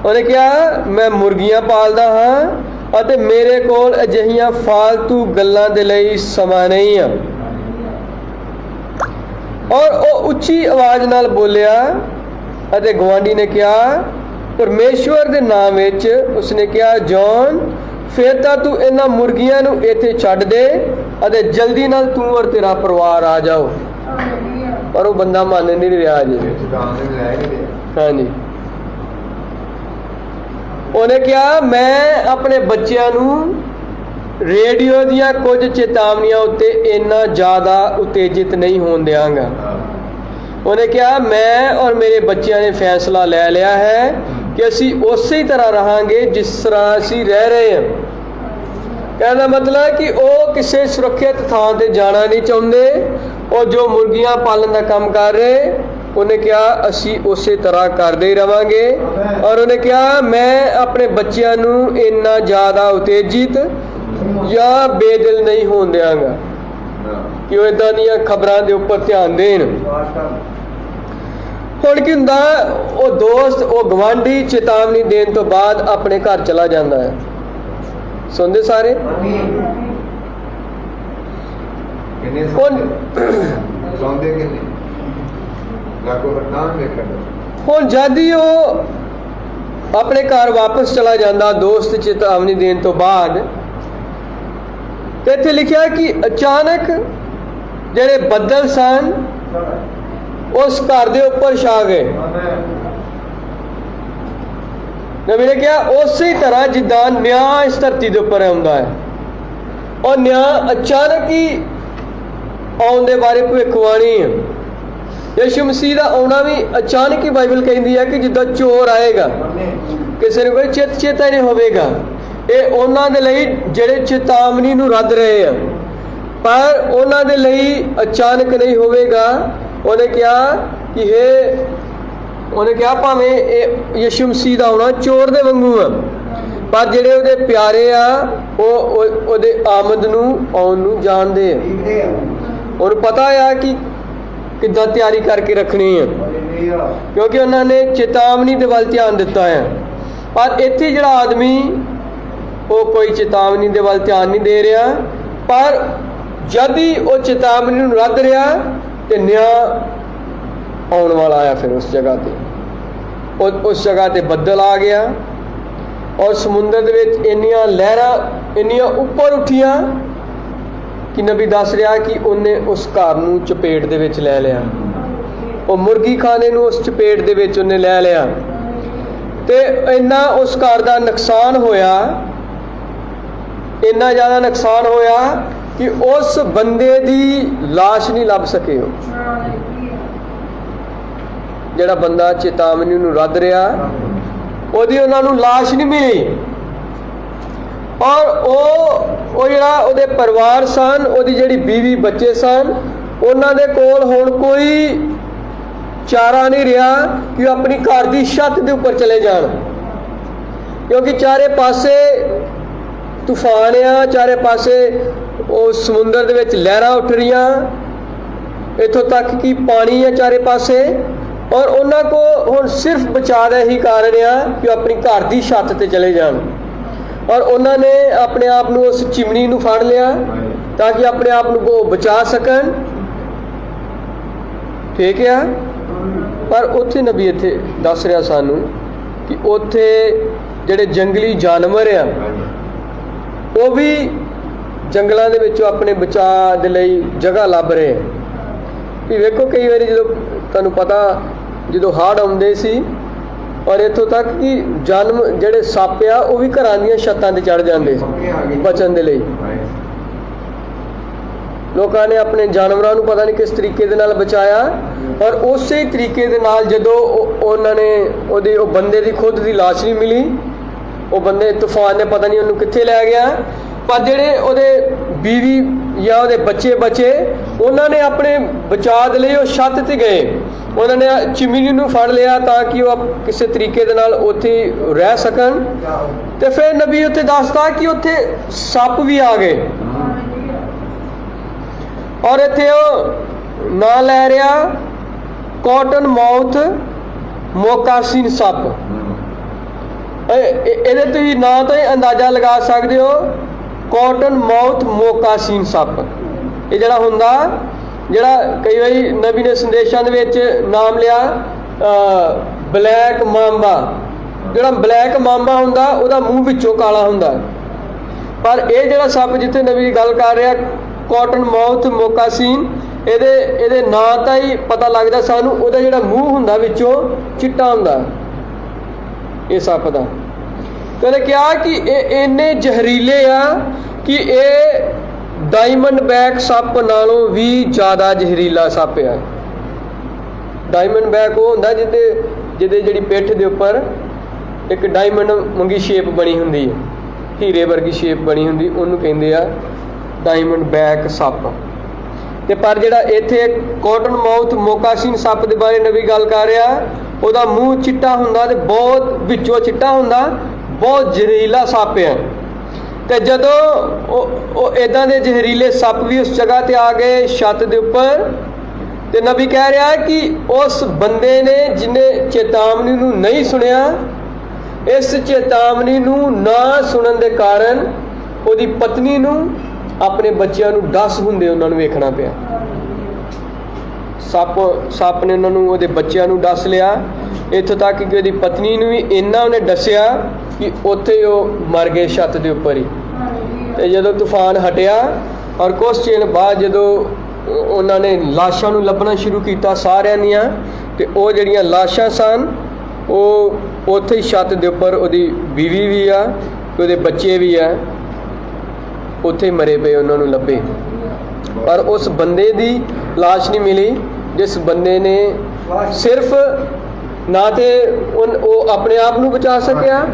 ਉਹਨੇ ਕਿਹਾ ਮੈਂ ਮੁਰਗੀਆਂ ਪਾਲਦਾ ਹਾਂ ਅਤੇ ਮੇਰੇ ਕੋਲ ਅਜਿਹੀਆਂ ਫਾਲਤੂ ਗੱਲਾਂ ਦੇ ਲਈ ਸਮਾਂ ਨਹੀਂ ਆ। ਔਰ ਉਹ ਉੱਚੀ ਆਵਾਜ਼ ਨਾਲ ਬੋਲਿਆ ਅਤੇ ਗੁਆਂਢੀ ਨੇ ਕਿਹਾ ਪਰਮੇਸ਼ਵਰ ਦੇ ਨਾਮ ਵਿੱਚ ਉਸਨੇ ਕਿਹਾ ਜੌਨ ਫਿਰ ਤਾਂ ਤੂੰ ਇਹਨਾਂ ਮੁਰਗੀਆਂ ਨੂੰ ਇੱਥੇ ਛੱਡ ਦੇ ਅਤੇ ਜਲਦੀ ਨਾਲ ਤੂੰ ਔਰ ਤੇਰਾ ਪਰਿਵਾਰ ਆ ਜਾਓ। ਪਰ ਉਹ ਬੰਦਾ ਮੰਨ ਨਹੀਂ ਰਿਹਾ ਜੀ। ਹਾਂਜੀ, ਉਹਨੇ ਕਿਹਾ ਮੈਂ ਆਪਣੇ ਬੱਚਿਆਂ ਨੂੰ ਰੇਡੀਓ ਦੀਆਂ ਕੁਝ ਚੇਤਾਵਨੀਆਂ ਉੱਤੇ ਇੰਨਾ ਜ਼ਿਆਦਾ ਉਤੇਜਿਤ ਨਹੀਂ ਹੋਣ ਦਿਆਂਗਾ। ਉਹਨੇ ਕਿਹਾ ਮੈਂ ਔਰ ਮੇਰੇ ਬੱਚਿਆਂ ਨੇ ਫੈਸਲਾ ਲੈ ਲਿਆ ਹੈ ਕਿ ਅਸੀਂ ਉਸੇ ਤਰ੍ਹਾਂ ਰਹਾਂਗੇ ਜਿਸ ਤਰ੍ਹਾਂ ਅਸੀਂ ਰਹਿ ਰਹੇ ਹਾਂ। ਕਹਿਣ ਦਾ ਮਤਲਬ ਕਿ ਉਹ ਕਿਸੇ ਸੁਰੱਖਿਅਤ ਥਾਂ ਤੇ ਜਾਣਾ ਨਹੀਂ ਚਾਹੁੰਦੇ। ਉਹ ਜੋ ਮੁਰਗੀਆਂ ਪਾਲਣ ਦਾ ਕੰਮ ਕਰ ਰਹੇ, ਉਹਨੇ ਕਿਹਾ ਅਸੀਂ ਉਸੇ ਤਰ੍ਹਾਂ ਕਰਦੇ ਹੀ ਰਵਾਂਗੇ। ਔਰ ਉਹਨੇ ਕਿਹਾ ਮੈਂ ਆਪਣੇ ਬੱਚਿਆਂ ਨੂੰ ਇੰਨਾ ਜ਼ਿਆਦਾ ਉਤੇਜਿਤ ਜਾਂ ਬੇਦਿਲ ਨਹੀਂ ਹੋਣ ਦਿਆਂਗਾ ਕਿ ਉਹ ਇੱਦਾਂ ਦੀਆਂ ਖਬਰਾਂ ਦੇ ਉੱਪਰ ਧਿਆਨ ਦੇਣ। ਹੁਣ ਕੀ ਹੁੰਦਾ, ਉਹ ਦੋਸਤ, ਉਹ ਗਵਾਂਢੀ ਚੇਤਾਵਨੀ ਦੇਣ ਤੋਂ ਬਾਅਦ ਆਪਣੇ ਘਰ ਚਲਾ ਜਾਂਦਾ ਹੈ। ਸੁਣਦੇ ਸਾਰੇ? ਹੁਣ ਜਦ ਹੀ ਉਹ ਆਪਣੇ ਘਰ ਵਾਪਸ ਚਲਾ ਜਾਂਦਾ ਦੋਸਤ ਚੇਤਾਵਨੀ ਦੇਣ ਤੋਂ ਬਾਅਦ, ਤੇ ਇੱਥੇ ਲਿਖਿਆ ਕਿ ਅਚਾਨਕ ਜਿਹੜੇ ਬੱਦਲ ਸਨ ਉਸ ਘਰ ਦੇ ਉੱਪਰ ਛਾ ਗਏ। ਨਬੀ ਨੇ ਕਿਹਾ ਉਸੇ ਤਰ੍ਹਾਂ ਜਿੱਦਾਂ ਨਿਆਂ ਇਸ ਧਰਤੀ ਦੇ ਉੱਪਰ ਆਉਂਦਾ ਹੈ ਔਰ ਨਿਆਂ ਅਚਾਨਕ ਹੀ ਆਉਣ ਦੇ ਬਾਰੇ ਭਵਿੱਖਬਾਣੀ ਹੈ। ਯਿਸੂ ਮਸੀਹ ਦਾ ਆਉਣਾ ਵੀ ਅਚਾਨਕ ਹੀ ਬਾਈਬਲ ਕਹਿੰਦੀ ਹੈ ਕਿ ਜਿੱਦਾਂ ਚੋਰ ਆਏਗਾ, ਕਿਸੇ ਨੂੰ ਕੋਈ ਚੇਤਾ ਹੀ ਨਹੀਂ ਹੋਵੇਗਾ। ਇਹ ਉਹਨਾਂ ਦੇ ਲਈ ਜਿਹੜੇ ਚੇਤਾਵਨੀ ਨੂੰ ਰੱਦ ਰਹੇ ਆ, ਪਰ ਉਹਨਾਂ ਦੇ ਲਈ ਅਚਾਨਕ ਨਹੀਂ ਹੋਵੇਗਾ। ਉਹਨੇ ਕਿਹਾ ਕਿ ਉਹਨੇ ਕਿਹਾ ਭਾਵੇਂ ਇਹ ਯਿਸੂ ਮਸੀਹ ਦਾ ਆਉਣਾ ਚੋਰ ਦੇ ਵਾਂਗੂ ਆ, ਪਰ ਜਿਹੜੇ ਉਹਦੇ ਪਿਆਰੇ ਆ ਉਹ ਉਹਦੇ ਆਮਦ ਨੂੰ ਆਉਣ ਨੂੰ ਜਾਣਦੇ ਆ। ਉਹਨੂੰ ਪਤਾ ਆ ਕਿ ਕਿੱਦਾਂ ਤਿਆਰੀ ਕਰਕੇ ਰੱਖਣੀ ਆ, ਕਿਉਂਕਿ ਉਹਨਾਂ ਨੇ ਚੇਤਾਵਨੀ ਦੇ ਵੱਲ ਧਿਆਨ ਦਿੱਤਾ ਹੈ। ਪਰ ਇੱਥੇ ਜਿਹੜਾ ਆਦਮੀ ਉਹ ਕੋਈ ਚੇਤਾਵਨੀ ਦੇ ਵੱਲ ਧਿਆਨ ਨਹੀਂ ਦੇ ਰਿਹਾ, ਪਰ ਜਦ ਹੀ ਉਹ ਚੇਤਾਵਨੀ ਨੂੰ ਰੱਦ ਰਿਹਾ ਤੇ ਨਿਆਂ ਆਉਣ ਵਾਲਾ ਆਇਆ। ਫਿਰ ਉਸ ਜਗ੍ਹਾ ਤੇ ਉਸ ਜਗ੍ਹਾ ਤੇ ਬੱਦਲ ਆ ਗਿਆ ਔਰ ਸਮੁੰਦਰ ਦੇ ਵਿੱਚ ਇੰਨੀਆਂ ਲਹਿਰਾਂ ਇੰਨੀਆਂ ਉੱਪਰ ਉੱਠੀਆਂ ਕਿ ਨਬੀ ਦੱਸ ਰਿਹਾ ਕਿ ਉਹਨੇ ਉਸ ਘਰ ਨੂੰ ਚਪੇਟ ਦੇ ਵਿੱਚ ਲੈ ਲਿਆ। ਉਹ ਮੁਰਗੀ ਖਾਨੇ ਨੂੰ ਉਸ ਚਪੇਟ ਦੇ ਵਿੱਚ ਉਹਨੇ ਲੈ ਲਿਆ ਤੇ ਇੰਨਾ ਉਸ ਘਰ ਦਾ ਨੁਕਸਾਨ ਹੋਇਆ, ਇੰਨਾ ਜ਼ਿਆਦਾ ਨੁਕਸਾਨ ਹੋਇਆ ਕਿ ਉਸ ਬੰਦੇ ਦੀ ਲਾਸ਼ ਨਹੀਂ ਲੱਭ ਸਕੇ। ਉਹ ਜਿਹੜਾ ਬੰਦਾ ਚੇਤਾਵਨੀ ਨੂੰ ਰੱਦ ਰਿਹਾ ਉਹਦੀ ਉਹਨਾਂ ਨੂੰ ਲਾਸ਼ ਨਹੀਂ ਮਿਲੀ। ਔਰ ਉਹ ਜਿਹੜਾ ਉਹਦੇ ਪਰਿਵਾਰ ਸਨ, ਉਹਦੀ ਜਿਹੜੀ ਬੀਵੀ ਬੱਚੇ ਸਨ, ਉਹਨਾਂ ਦੇ ਕੋਲ ਹੁਣ ਕੋਈ ਚਾਰਾ ਨਹੀਂ ਰਿਹਾ ਕਿ ਉਹ ਆਪਣੀ ਘਰ ਦੀ ਛੱਤ ਦੇ ਉੱਪਰ ਚਲੇ ਜਾਣ, ਕਿਉਂਕਿ ਚਾਰੇ ਪਾਸੇ ਤੂਫਾਨ ਆ, ਚਾਰੇ ਪਾਸੇ ਉਹ ਸਮੁੰਦਰ ਦੇ ਵਿੱਚ ਲਹਿਰਾਂ ਉੱਠ ਰਹੀਆਂ, ਇੱਥੋਂ ਤੱਕ ਕਿ ਪਾਣੀ ਆ ਚਾਰੇ ਪਾਸੇ। ਔਰ ਉਹਨਾਂ ਕੋ ਹੁਣ ਸਿਰਫ ਬਚਾਅ ਦਾ ਹੀ ਕਾਰਨ ਆ ਕਿ ਉਹ ਆਪਣੀ ਘਰ ਦੀ ਛੱਤ ਤੇ ਚਲੇ ਜਾਣ। ਔਰ ਉਹਨਾਂ ਨੇ ਆਪਣੇ ਆਪ ਨੂੰ ਉਸ ਚਿਮਨੀ ਨੂੰ ਫੜ ਲਿਆ ਤਾਂ ਕਿ ਆਪਣੇ ਆਪ ਨੂੰ ਉਹ ਬਚਾ ਸਕਣ। ਠੀਕ ਆ, ਪਰ ਉੱਥੇ ਨਬੀ ਇੱਥੇ ਦੱਸ ਰਿਹਾ ਸਾਨੂੰ ਕਿ ਉੱਥੇ ਜਿਹੜੇ ਜੰਗਲੀ ਜਾਨਵਰ ਆ ਉਹ ਵੀ ਜੰਗਲਾਂ ਦੇ ਵਿੱਚੋਂ ਆਪਣੇ ਬਚਾਅ ਦੇ ਲਈ ਜਗ੍ਹਾ ਲੱਭ ਰਹੇ ਆ। ਵੀ ਵੇਖੋ ਕਈ ਵਾਰੀ ਜਦੋਂ ਤੁਹਾਨੂੰ ਪਤਾ ਜਦੋਂ ਹੜ੍ਹ ਆਉਂਦੇ ਸੀ ਔਰ ਇੱਥੋਂ ਤੱਕ ਕਿ ਜਿਹੜੇ ਸੱਪ ਆ ਉਹ ਵੀ ਘਰਾਂ ਦੀਆਂ ਛੱਤਾਂ ਤੇ ਚੜ੍ਹ ਜਾਂਦੇ ਬਚਣ ਦੇ ਲਈ। ਲੋਕਾਂ ਨੇ ਆਪਣੇ ਜਾਨਵਰਾਂ ਨੂੰ ਪਤਾ ਨਹੀਂ ਕਿਸ ਤਰੀਕੇ ਦੇ ਨਾਲ ਬਚਾਇਆ, ਔਰ ਉਸੇ ਤਰੀਕੇ ਦੇ ਨਾਲ ਜਦੋਂ ਉਹਨਾਂ ਨੇ ਉਹ ਬੰਦੇ ਦੀ ਖੁਦ ਦੀ ਲਾਸ਼ ਨਹੀਂ ਮਿਲੀ, ਉਹ ਬੰਦੇ ਤੂਫਾਨ ਨੇ ਪਤਾ ਨਹੀਂ ਉਹਨੂੰ ਕਿੱਥੇ ਲੈ ਗਿਆ, ਪਰ ਜਿਹੜੇ ਉਹਦੇ ਬੀਵੀ ਜਾਂ ਉਹਦੇ ਬੱਚੇ ਬਚੇ, ਉਹਨਾਂ ਨੇ ਆਪਣੇ ਬਚਾਅ ਦੇ ਲਈ ਉਹ ਛੱਤ ਤੇ ਗਏ, ਉਹਨਾਂ ਨੇ ਚਿਮਨੀ ਨੂੰ ਫੜ ਲਿਆ ਤਾਂ ਕਿ ਉਹ ਕਿਸੇ ਤਰੀਕੇ ਦੇ ਨਾਲ ਉੱਥੇ ਰਹਿ ਸਕਣ। ਤੇ ਫਿਰ ਨਬੀ ਉੱਥੇ ਦੱਸਦਾ ਕਿ ਉੱਥੇ ਸੱਪ ਵੀ ਆ ਗਏ, ਔਰ ਇੱਥੇ ਉਹ ਨਾਂ ਲੈ ਰਿਹਾ ਕਾਟਨ ਮਾਊਥ ਮੋਕਾਸੀਨ ਸੱਪ। ਇਹਦੇ ਤੁਸੀਂ ਨਾਂ ਤੋਂ ਹੀ ਅੰਦਾਜ਼ਾ ਲਗਾ ਸਕਦੇ ਹੋ, ਕਾਟਨ ਮਾਊਥ ਮੋਕਾਸੀਨ ਸੱਪ। ਇਹ ਜਿਹੜਾ ਹੁੰਦਾ, ਜਿਹੜਾ ਕਈ ਵਾਰੀ ਨਬੀ ਨੇ ਸੰਦੇਸ਼ਾਂ ਦੇ ਵਿੱਚ ਨਾਮ ਲਿਆ ਬਲੈਕ ਮਾਂਬਾ। ਜਿਹੜਾ ਬਲੈਕ ਮਾਂਬਾ ਹੁੰਦਾ ਉਹਦਾ ਮੂੰਹ ਵਿੱਚੋਂ ਕਾਲਾ ਹੁੰਦਾ, ਪਰ ਇਹ ਜਿਹੜਾ ਸੱਪ ਜਿੱਥੇ ਨਬੀ ਦੀ ਗੱਲ ਕਰ ਰਿਹਾ ਕਾਟਨ ਮਾਊਥ ਮੋਕਾਸੀਨ, ਇਹਦੇ ਨਾਂ ਤਾਂ ਹੀ ਪਤਾ ਲੱਗਦਾ ਸਾਨੂੰ, ਉਹਦਾ ਜਿਹੜਾ ਮੂੰਹ ਹੁੰਦਾ ਵਿੱਚੋਂ ਚਿੱਟਾ ਹੁੰਦਾ ਇਹ ਸੱਪ ਦਾ। ਉਹਨੇ ਕਿਹਾ ਕਿ ਇਹ ਇੰਨੇ ਜ਼ਹਿਰੀਲੇ ਆ ਕਿ ਇਹ ਡਾਇਮੰਡ ਬੈਕ ਸੱਪ ਨਾਲੋਂ ਵੀ ਜ਼ਿਆਦਾ ਜ਼ਹਿਰੀਲਾ ਸੱਪ ਆ। ਡਾਇਮੰਡ ਬੈਕ ਉਹ ਹੁੰਦਾ ਜਿਹਦੇ ਜਿਹੜੀ ਪਿੱਠ ਦੇ ਉੱਪਰ ਇੱਕ ਡਾਇਮੰਡ ਵਾਂਗੀ ਸ਼ੇਪ ਬਣੀ ਹੁੰਦੀ ਹੈ, ਹੀਰੇ ਵਰਗੀ ਸ਼ੇਪ ਬਣੀ ਹੁੰਦੀ, ਉਹਨੂੰ ਕਹਿੰਦੇ ਆ ਡਾਇਮੰਡ ਬੈਕ ਸੱਪ। ਤੇ ਪਰ ਜਿਹੜਾ ਇੱਥੇ ਕਾਟਨ ਮਾਊਥ ਮੋਕਾਸੀਨ ਸੱਪ ਦੇ ਬਾਰੇ ਨਬੀ ਗੱਲ ਕਰ ਰਿਹਾ, ਉਹਦਾ ਮੂੰਹ ਚਿੱਟਾ ਹੁੰਦਾ ਤੇ ਬਹੁਤ ਵਿੱਚੋਂ ਚਿੱਟਾ ਹੁੰਦਾ, ਬਹੁਤ ਜ਼ਹਿਰੀਲਾ ਸੱਪ ਆ। ਤੇ ਜਦੋਂ ਉਹ ਇਦਾਂ ਦੇ ਜ਼ਹਿਰੀਲੇ ਸੱਪ ਵੀ ਉਸ ਜਗ੍ਹਾ ਤੇ ਆ ਗਏ ਛੱਤ ਦੇ ਉੱਪਰ, ਤੇ ਨਬੀ ਕਹਿ ਰਿਹਾ ਕਿ ਉਸ ਬੰਦੇ ਨੇ ਜਿਹਨੇ ਚੇਤਾਵਨੀ ਨੂੰ ਨਹੀਂ ਸੁਣਿਆ, ਇਸ ਚੇਤਾਵਨੀ ਨੂੰ ਨਾ ਸੁਣਨ ਦੇ ਕਾਰਨ ਉਹਦੀ ਪਤਨੀ ਨੂੰ, ਆਪਣੇ ਬੱਚਿਆਂ ਨੂੰ ਡਸ ਹੁੰਦੇ ਉਹਨਾਂ ਨੂੰ ਵੇਖਣਾ ਪਿਆ। ਸੱਪ ਨੇ ਉਹਨਾਂ ਨੂੰ, ਉਹਦੇ ਬੱਚਿਆਂ ਨੂੰ ਡਸ ਲਿਆ, ਇੱਥੋਂ ਤੱਕ ਕਿ ਉਹਦੀ ਪਤਨੀ ਨੂੰ ਵੀ ਇੰਨਾ ਉਹਨੇ ਡਸਿਆ ਕਿ ਉੱਥੇ ਉਹ ਮਰ ਗਏ ਛੱਤ ਦੇ ਉੱਪਰ ਹੀ। ਤੇ ਜਦੋਂ ਤੂਫਾਨ ਹਟਿਆ ਔਰ ਕੁਝ ਚਿਰ ਬਾਅਦ ਜਦੋਂ ਉਹਨਾਂ ਨੇ ਲਾਸ਼ਾਂ ਨੂੰ ਲੱਭਣਾ ਸ਼ੁਰੂ ਕੀਤਾ ਸਾਰਿਆਂ ਦੀਆਂ, ਤੇ ਉਹ ਜਿਹੜੀਆਂ ਲਾਸ਼ਾਂ ਸਨ ਉਹ ਉੱਥੇ ਹੀ ਛੱਤ ਦੇ ਉੱਪਰ, ਉਹਦੀ ਬੀਵੀ ਵੀ ਆ, ਉਹਦੇ ਬੱਚੇ ਵੀ ਆ, ਉੱਥੇ ਹੀ ਮਰੇ ਪਏ ਉਹਨਾਂ ਨੂੰ ਲੱਭੇ, ਪਰ ਉਸ ਬੰਦੇ ਦੀ ਲਾਸ਼ ਨਹੀਂ ਮਿਲੀ ਜਿਸ ਬੰਦੇ ਨੇ ਸਿਰਫ ਨਾ ਤੇ ਉਹ ਆਪਣੇ ਆਪ ਨੂੰ ਬਚਾ ਸਕਿਆ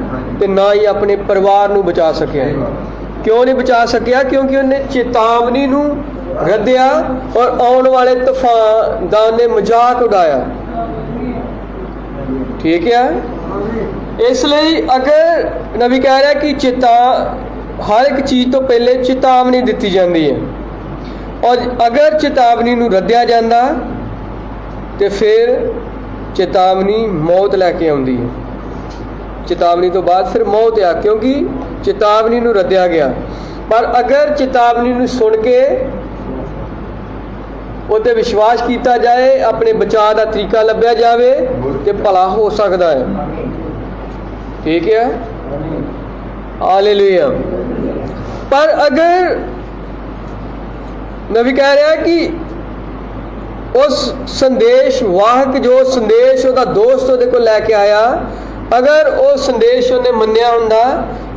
ਤੇ ਨਾ ਹੀ ਆਪਣੇ ਪਰਿਵਾਰ ਨੂੰ ਬਚਾ ਸਕਿਆ। ਕਿਉਂ ਨਹੀਂ ਬਚਾ ਸਕਿਆ? ਕਿਉਂਕਿ ਉਹਨੇ ਚੇਤਾਵਨੀ ਨੂੰ रद्दिया और आने वाले तूफान का उन्हें मजाक उड़ाया। ठीक है, इसलिए अगर नबी कह रहा है कि हर एक चीज़ तो पहले चेतावनी दी जाती है, और अगर चेतावनी नूं रद्दिया जाता तो फिर चेतावनी मौत लैके आउंदी है। चेतावनी तो बाद फिर मौत आ, क्योंकि चेतावनी नूं रद्दिया गया। पर अगर चेतावनी नूं सुन के उत्ते विश्वास किया जाए, अपने बचाव का तरीका लभ्या जाए तो भला हो सकता है। ठीक है, हालेलुया। पर अगर नबी कह रहा है कि उस संदेश वाहक जो संदेश उसका दोस्त उहदे कोल लैके आया, अगर वो संदेश उन्हें मन्निया हुंदा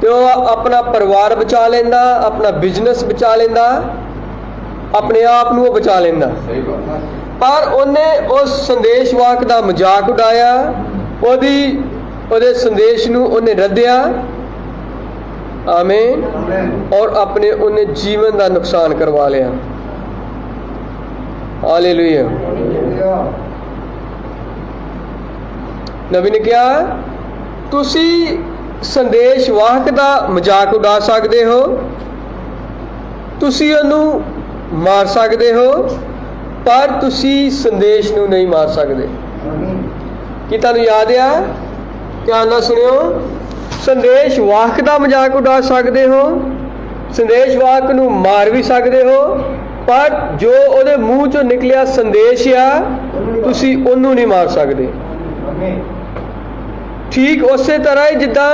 तो अपना परिवार बचा लेंदा, अपना बिजनेस बचा लेंदा, अपने आप नूं बचा लेंदा। पर उन्हें उस संदेश वाहक का मजाक उड़ाया, उहदे संदेश नूं उन्हें रद्दिया। आमीन। और अपने उन्हें जीवन का नुकसान करवा लिया। हालेलुया। नबी ने कहा तुसी संदेश वाहक का मजाक उड़ा सकते हो, तुसी उन्हें मार सकते हो, पर तुसी संदेश नूं नहीं मार सकते। कि तुहानूं याद आ, ध्यान नाल सुनियो, संदेश वाहक का मजाक उड़ा सकते हो, संदेश वाहक नूं मार भी सकते हो, पर जो उहदे मूँह चों निकलिया संदेश आ तुसी उहनूं नहीं मार सकते। ठीक उस तरह ही जिद्दां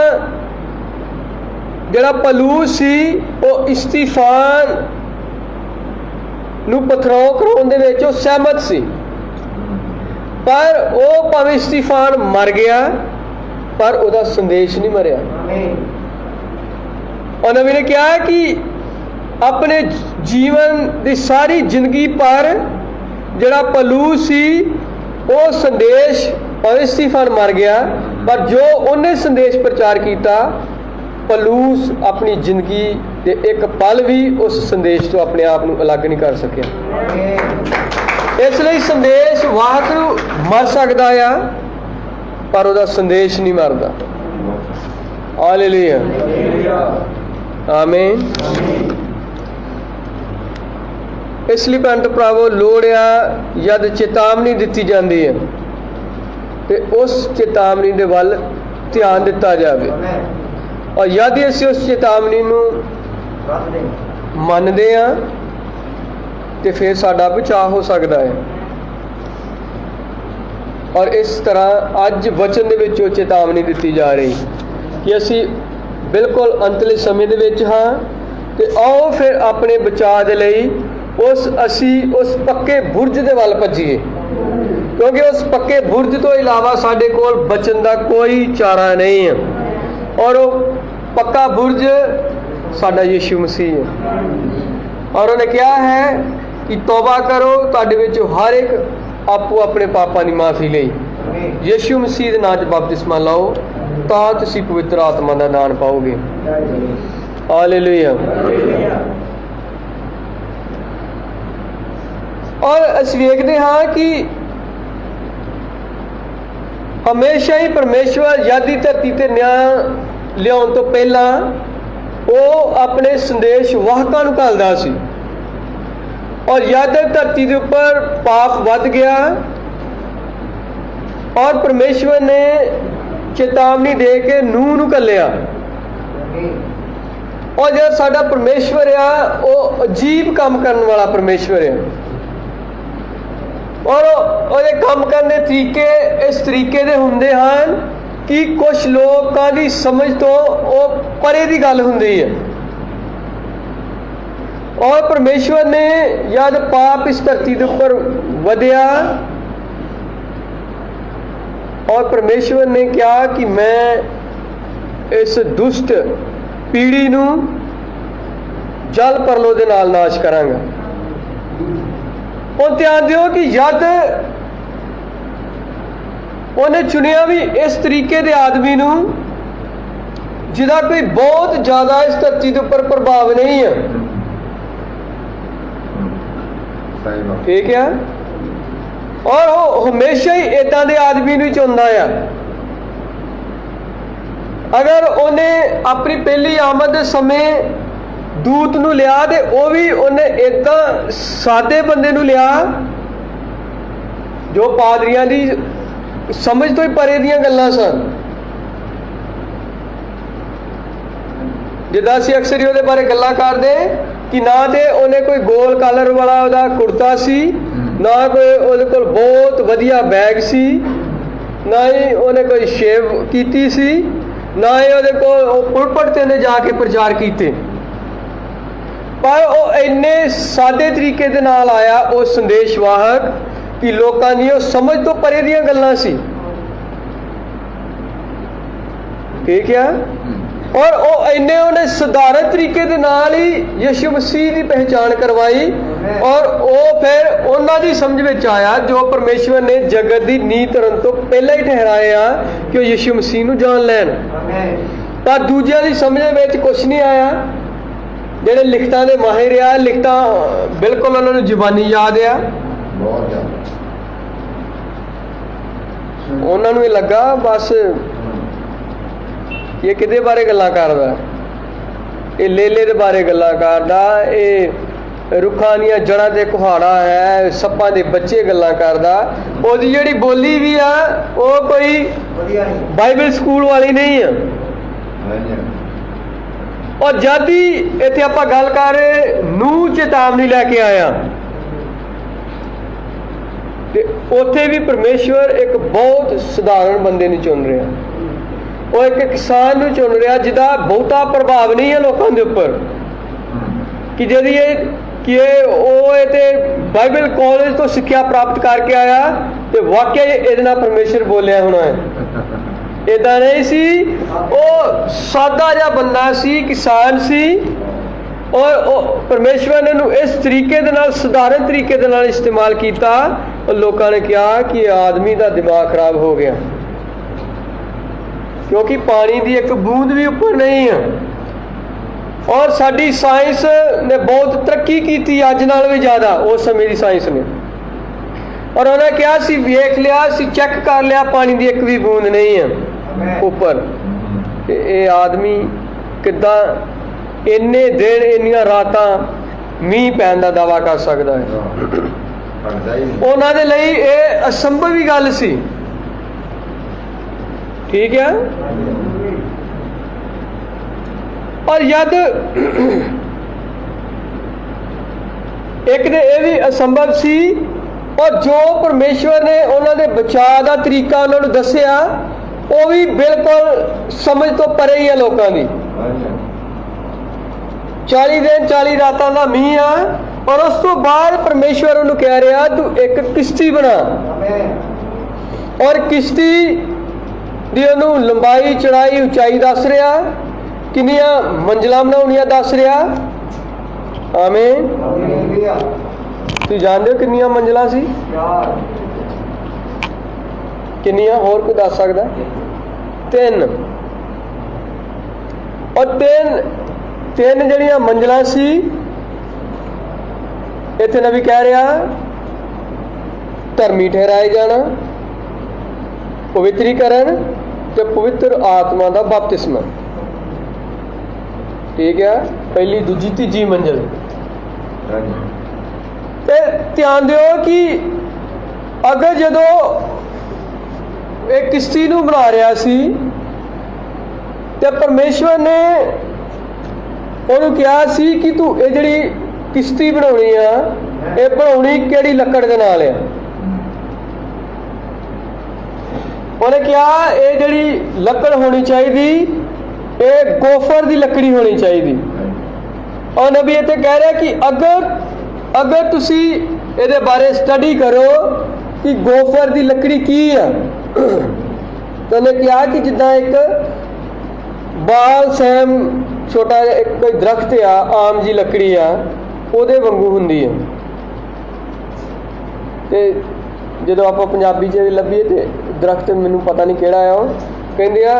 जिहड़ा पलूस सी वो इस्तीफान नूं पथराव कराउण दे विच सहमत सी, पर वो भावें इस्तीफान मर गया पर उसका संदेश नहीं मरिया। और नबी ने कहा कि अपने जीवन की सारी जिंदगी पर जिहड़ा पलूस सी वो संदेश और इस्तीफान मर गया, पर जो उन्हें संदेश प्रचार किया पलूस अपनी जिंदगी के एक पल भी उस संदेश तो अपने आप को अलग नहीं कर सकिया। इसलिए संदेश वाहक मर सकता है पर उसका संदेश नहीं मरदा। हालेलुया, आमीन। इसलिए भैन भरावो लोड़ आ जद चेतावनी दी जाती है तो उस चेतावनी के वल ध्यान दिता जाए, और यदि असीं उस चेतावनी नूं मनदे हां तो फिर साडा बचाव हो सकता है। और इस तरह अज वचन दे विच चेतावनी दी जा रही कि असीं बिल्कुल अंतले समय दे विच हां, ते आओ फिर अपने बचाव दे लई असीं उस पक्के बुरज दे वल भज्जीए, क्योंकि उस पक्के बुरज तो इलावा साडे कोल बचन का कोई चारा नहीं है। और वो पक्का बुरज साडा यीशु मसीह है। और उन्हें क्या है कि तौबा करो, तुहाडे विच हर एक आपू अपने पापां दी माफ़ी लई यीशु मसीह दे नाम च बपतिस्मा लाओ, तां तुसीं पवित्र आत्मा दा दान पाओगे। हालेलुया। और असीं वेखदे हां कि हमेशा ही परमेश्वर यदि धरती ते न्याय लियाउण तो पहला वो अपने संदेश वाहकां नूं घल्लदा सी, और यद धरती के उपर पाप वध गया और परमेश्वर ने चेतावनी दे के नूह नूं घल्लिया, और जो साडा परमेश्वर आ वो अजीब काम करने वाला परमेश्वर है, और ਉਹਦੇ ਕੰਮ ਕਰਨ ਦੇ ਤਰੀਕੇ इस तरीके ਦੇ ਹੁੰਦੇ ਹਨ कि कुछ ਲੋਕਾਂ ਦੀ समझ तो ਉਹ ਪਰੇ ਦੀ ਗੱਲ ਹੁੰਦੀ है। और परमेश्वर ने जब पाप इस धरती के ऊपर वधिया और परमेश्वर ने कहा कि मैं इस दुष्ट पीढ़ी नूं जल परलो दे नाल नाश करांगा। और ध्यान दियो कि जद उन्हें चुनिया भी इस तरीके के आदमी नूं जिहदा कोई बहुत ज़्यादा इस धरती के उपर प्रभाव नहीं है, ठीक है। और वो हमेशा ही इदां दे आदमी नूं चुनदा आ। अगर उन्हें अपनी पहली आमद दे समय दूत नूं लिया ते वो भी उन्हें इदां सादे बंदे नूं लिया जो पादरियां दी समझ तो ही परे दियां गल्लां सन। जिद्दां असीं अक्सर ही ਉਹਦੇ ਬਾਰੇ ਗੱਲਾਂ ਕਰਦੇ कि ना तो उन्हें कोई गोल कालर वाला ਉਹਦਾ कुर्ता सी, ना कोई ਉਹਦੇ ਕੋਲ बहुत वधिया बैग सी, ना ही उन्हें कोई शेव कीती सी, ना ही ਉਹਦੇ ਕੋਲ पुलपट ते ने जाके प्रचार कीते। पर वो इन्ने सादे तरीके दे नाल आया वो संदेशवाहक कि लोकां दी वो समझ तो परे दियां गल्लां सी। ठीक है। और वो इन्ने उन्हें सधारण तरीके दे नाल ही यीशु मसीह की पहचान करवाई और वो फिर उन्हां दी समझ विच आया जो परमेश्वर ने जगत की नींह धरन तो पहला ही ठहराया कि वो यीशु मसीह नूं जान लैन। पर दूजियां दी समझ विच कुछ नहीं आया। जिहड़े लिखतां दे माहिर आ, लिखतां बिल्कुल उन्हां नूं ज़बानी याद आ, उन्हां नूं लगा बस ये किहदे बारे गल्लां करदा, ये लेले दे बारे गल्लां करदा, ये रुखां दीयां जड़ां ते कुहाड़ा है, सप्पां दे बच्चे गल्लां करदा। ओहदी जिहड़ी बोली भी आ वो कोई बाइबल स्कूल वाली नहीं है। और जद ही इत्थे आपां गल कर नूह चेतावनी लैके आया ते उत्थे भी परमेश्वर एक बहुत सधारण बंदे नूं चुन रहा। वो एक किसान नूं चुन रहा जिहदा बहुता प्रभाव नहीं है लोगों के उपर कि जद ये कि बाइबल कॉलेज तो सिक्ख्या प्राप्त करके आया तो वाकई ये परमेश्वर बोलिया होना है। इदा नहीं सी, वो सादा जिहा बंदा सी, किसान सी और परमेश्वर ने नूं इस तरीके दे नाल सधारण तरीके दे नाल इस्तेमाल किया और लोगों ने कहा कि आदमी का दिमाग खराब हो गया क्योंकि पानी की एक बूंद भी ऊपर नहीं है। और साडी साइंस ने बहुत तरक्की की अज नाल भी ज़्यादा उस समय की साइंस ने। और उन्हें कहा सी वेख लिया सी चेक कर लिया पानी की एक भी बूंद नहीं है ऊपर। ये आदमी किद्दां इन्ने दिन इन्नियां रातां मींह पैण दा दावा कर सकता है। उन्हां दे लई ये असंभव ही गल सी। ठीक है। और यद एक दे ये भी असंभव सी और जो परमेश्वर ने उन्होंने बचाव का तरीका उन्होंने दसिया वो भी बिल्कुल समझ तो परे ही है लोगों की। 40 दिन 40 रातों का मींह आ और उस तो बाद परमेश्वर उन्होंने कह रहा तू एक किश्ती बना और किश्ती दी उन्होंने लंबाई चढ़ाई उचाई दस रहा, किन्नियां मंजिलां बनाउणियां दस रहा। आमीन। तुसीं जानदे हो किन्नियां मंजिलां सी? किन्नियां होर कोई दस सकदा? 3। और तीन जिहड़ियां मंजिलां सी इत्थे नबी कह रहा धर्मी ठहराए जाना, पवित्रीकरण ते पवित्र आत्मा का बपतिस्मा। ठीक है। पहली दूजी तीजी मंजिल। ध्यान दिओ कि अगर जदों एक किश्ती नूं बना रहा सी ते परमेश्वर ने उन्होंने कहा सी कि तू ये जिहड़ी किश्ती बनाउणी आ ये बनाउणी किहड़ी लकड़ दे नाल आ। उन्हें कहा ये जिहड़ी लकड़ होनी चाहिए ये गोफर की लकड़ी होनी चाहिए। और नबी इत्थे कह रहा कि अगर तुसी इहदे बारे स्टडी करो कि गोफर की लकड़ी की है तो उन्हें कहा कि जिद्दां एक बाल सैम छोटा एक कोई दरख्त आ आम जी लकड़ी आ ਉਹਦੇ वांगू हुंदी है। ते ਜਦੋਂ ਆਪਾਂ ਪੰਜਾਬੀ 'ਚ ਲੱਭੀਏ ਤੇ ਦਰਖਤ ਮੈਨੂੰ ਪਤਾ ਨਹੀਂ ਕਿਹੜਾ ਆ ਉਹ ਕਹਿੰਦੇ ਆ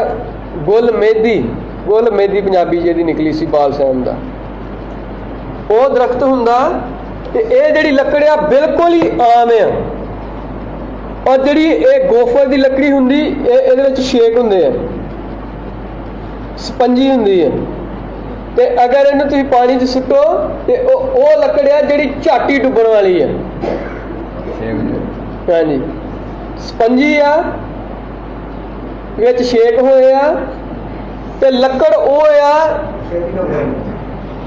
ਗੁੱਲ ਮੇਦੀ ਪੰਜਾਬੀ ਜਿਹਦੀ ਨਿਕਲੀ ਸੀ ਬਾਲ ਸੈਮ ਦਾ ਉਹ ਦਰਖਤ ਹੁੰਦਾ ਤੇ ਇਹ ਜਿਹੜੀ ਲੱਕੜ ਆ ਬਿਲਕੁਲ ਹੀ ਆਮ ਆ। ਔਰ ਜਿਹੜੀ ਇਹ ਗੋਫਰ ਦੀ ਲੱਕੜੀ ਹੁੰਦੀ ਇਹਦੇ ਵਿੱਚ ਛੇਕ ਹੁੰਦੇ ਆ, ਸਪੰਜੀ ਹੁੰਦੀ ਹੈ। ਤੇ ਅਗਰ ਇਹਨੂੰ ਤੁਸੀਂ ਪਾਣੀ 'ਚ ਸੁੱਟੋ ਤੇ ਉਹ ਲੱਕੜ ਆ ਜਿਹੜੀ ਝੱਟ ਹੀ ਡੁੱਬਣ ਵਾਲੀ ਹੈ। ਹਾਂਜੀ, ਸਪੰਜੀ ਆ, ਵਿੱਚ ਛੇਕ ਹੋਏ ਆ, ਤੇ ਲੱਕੜ ਉਹ ਆ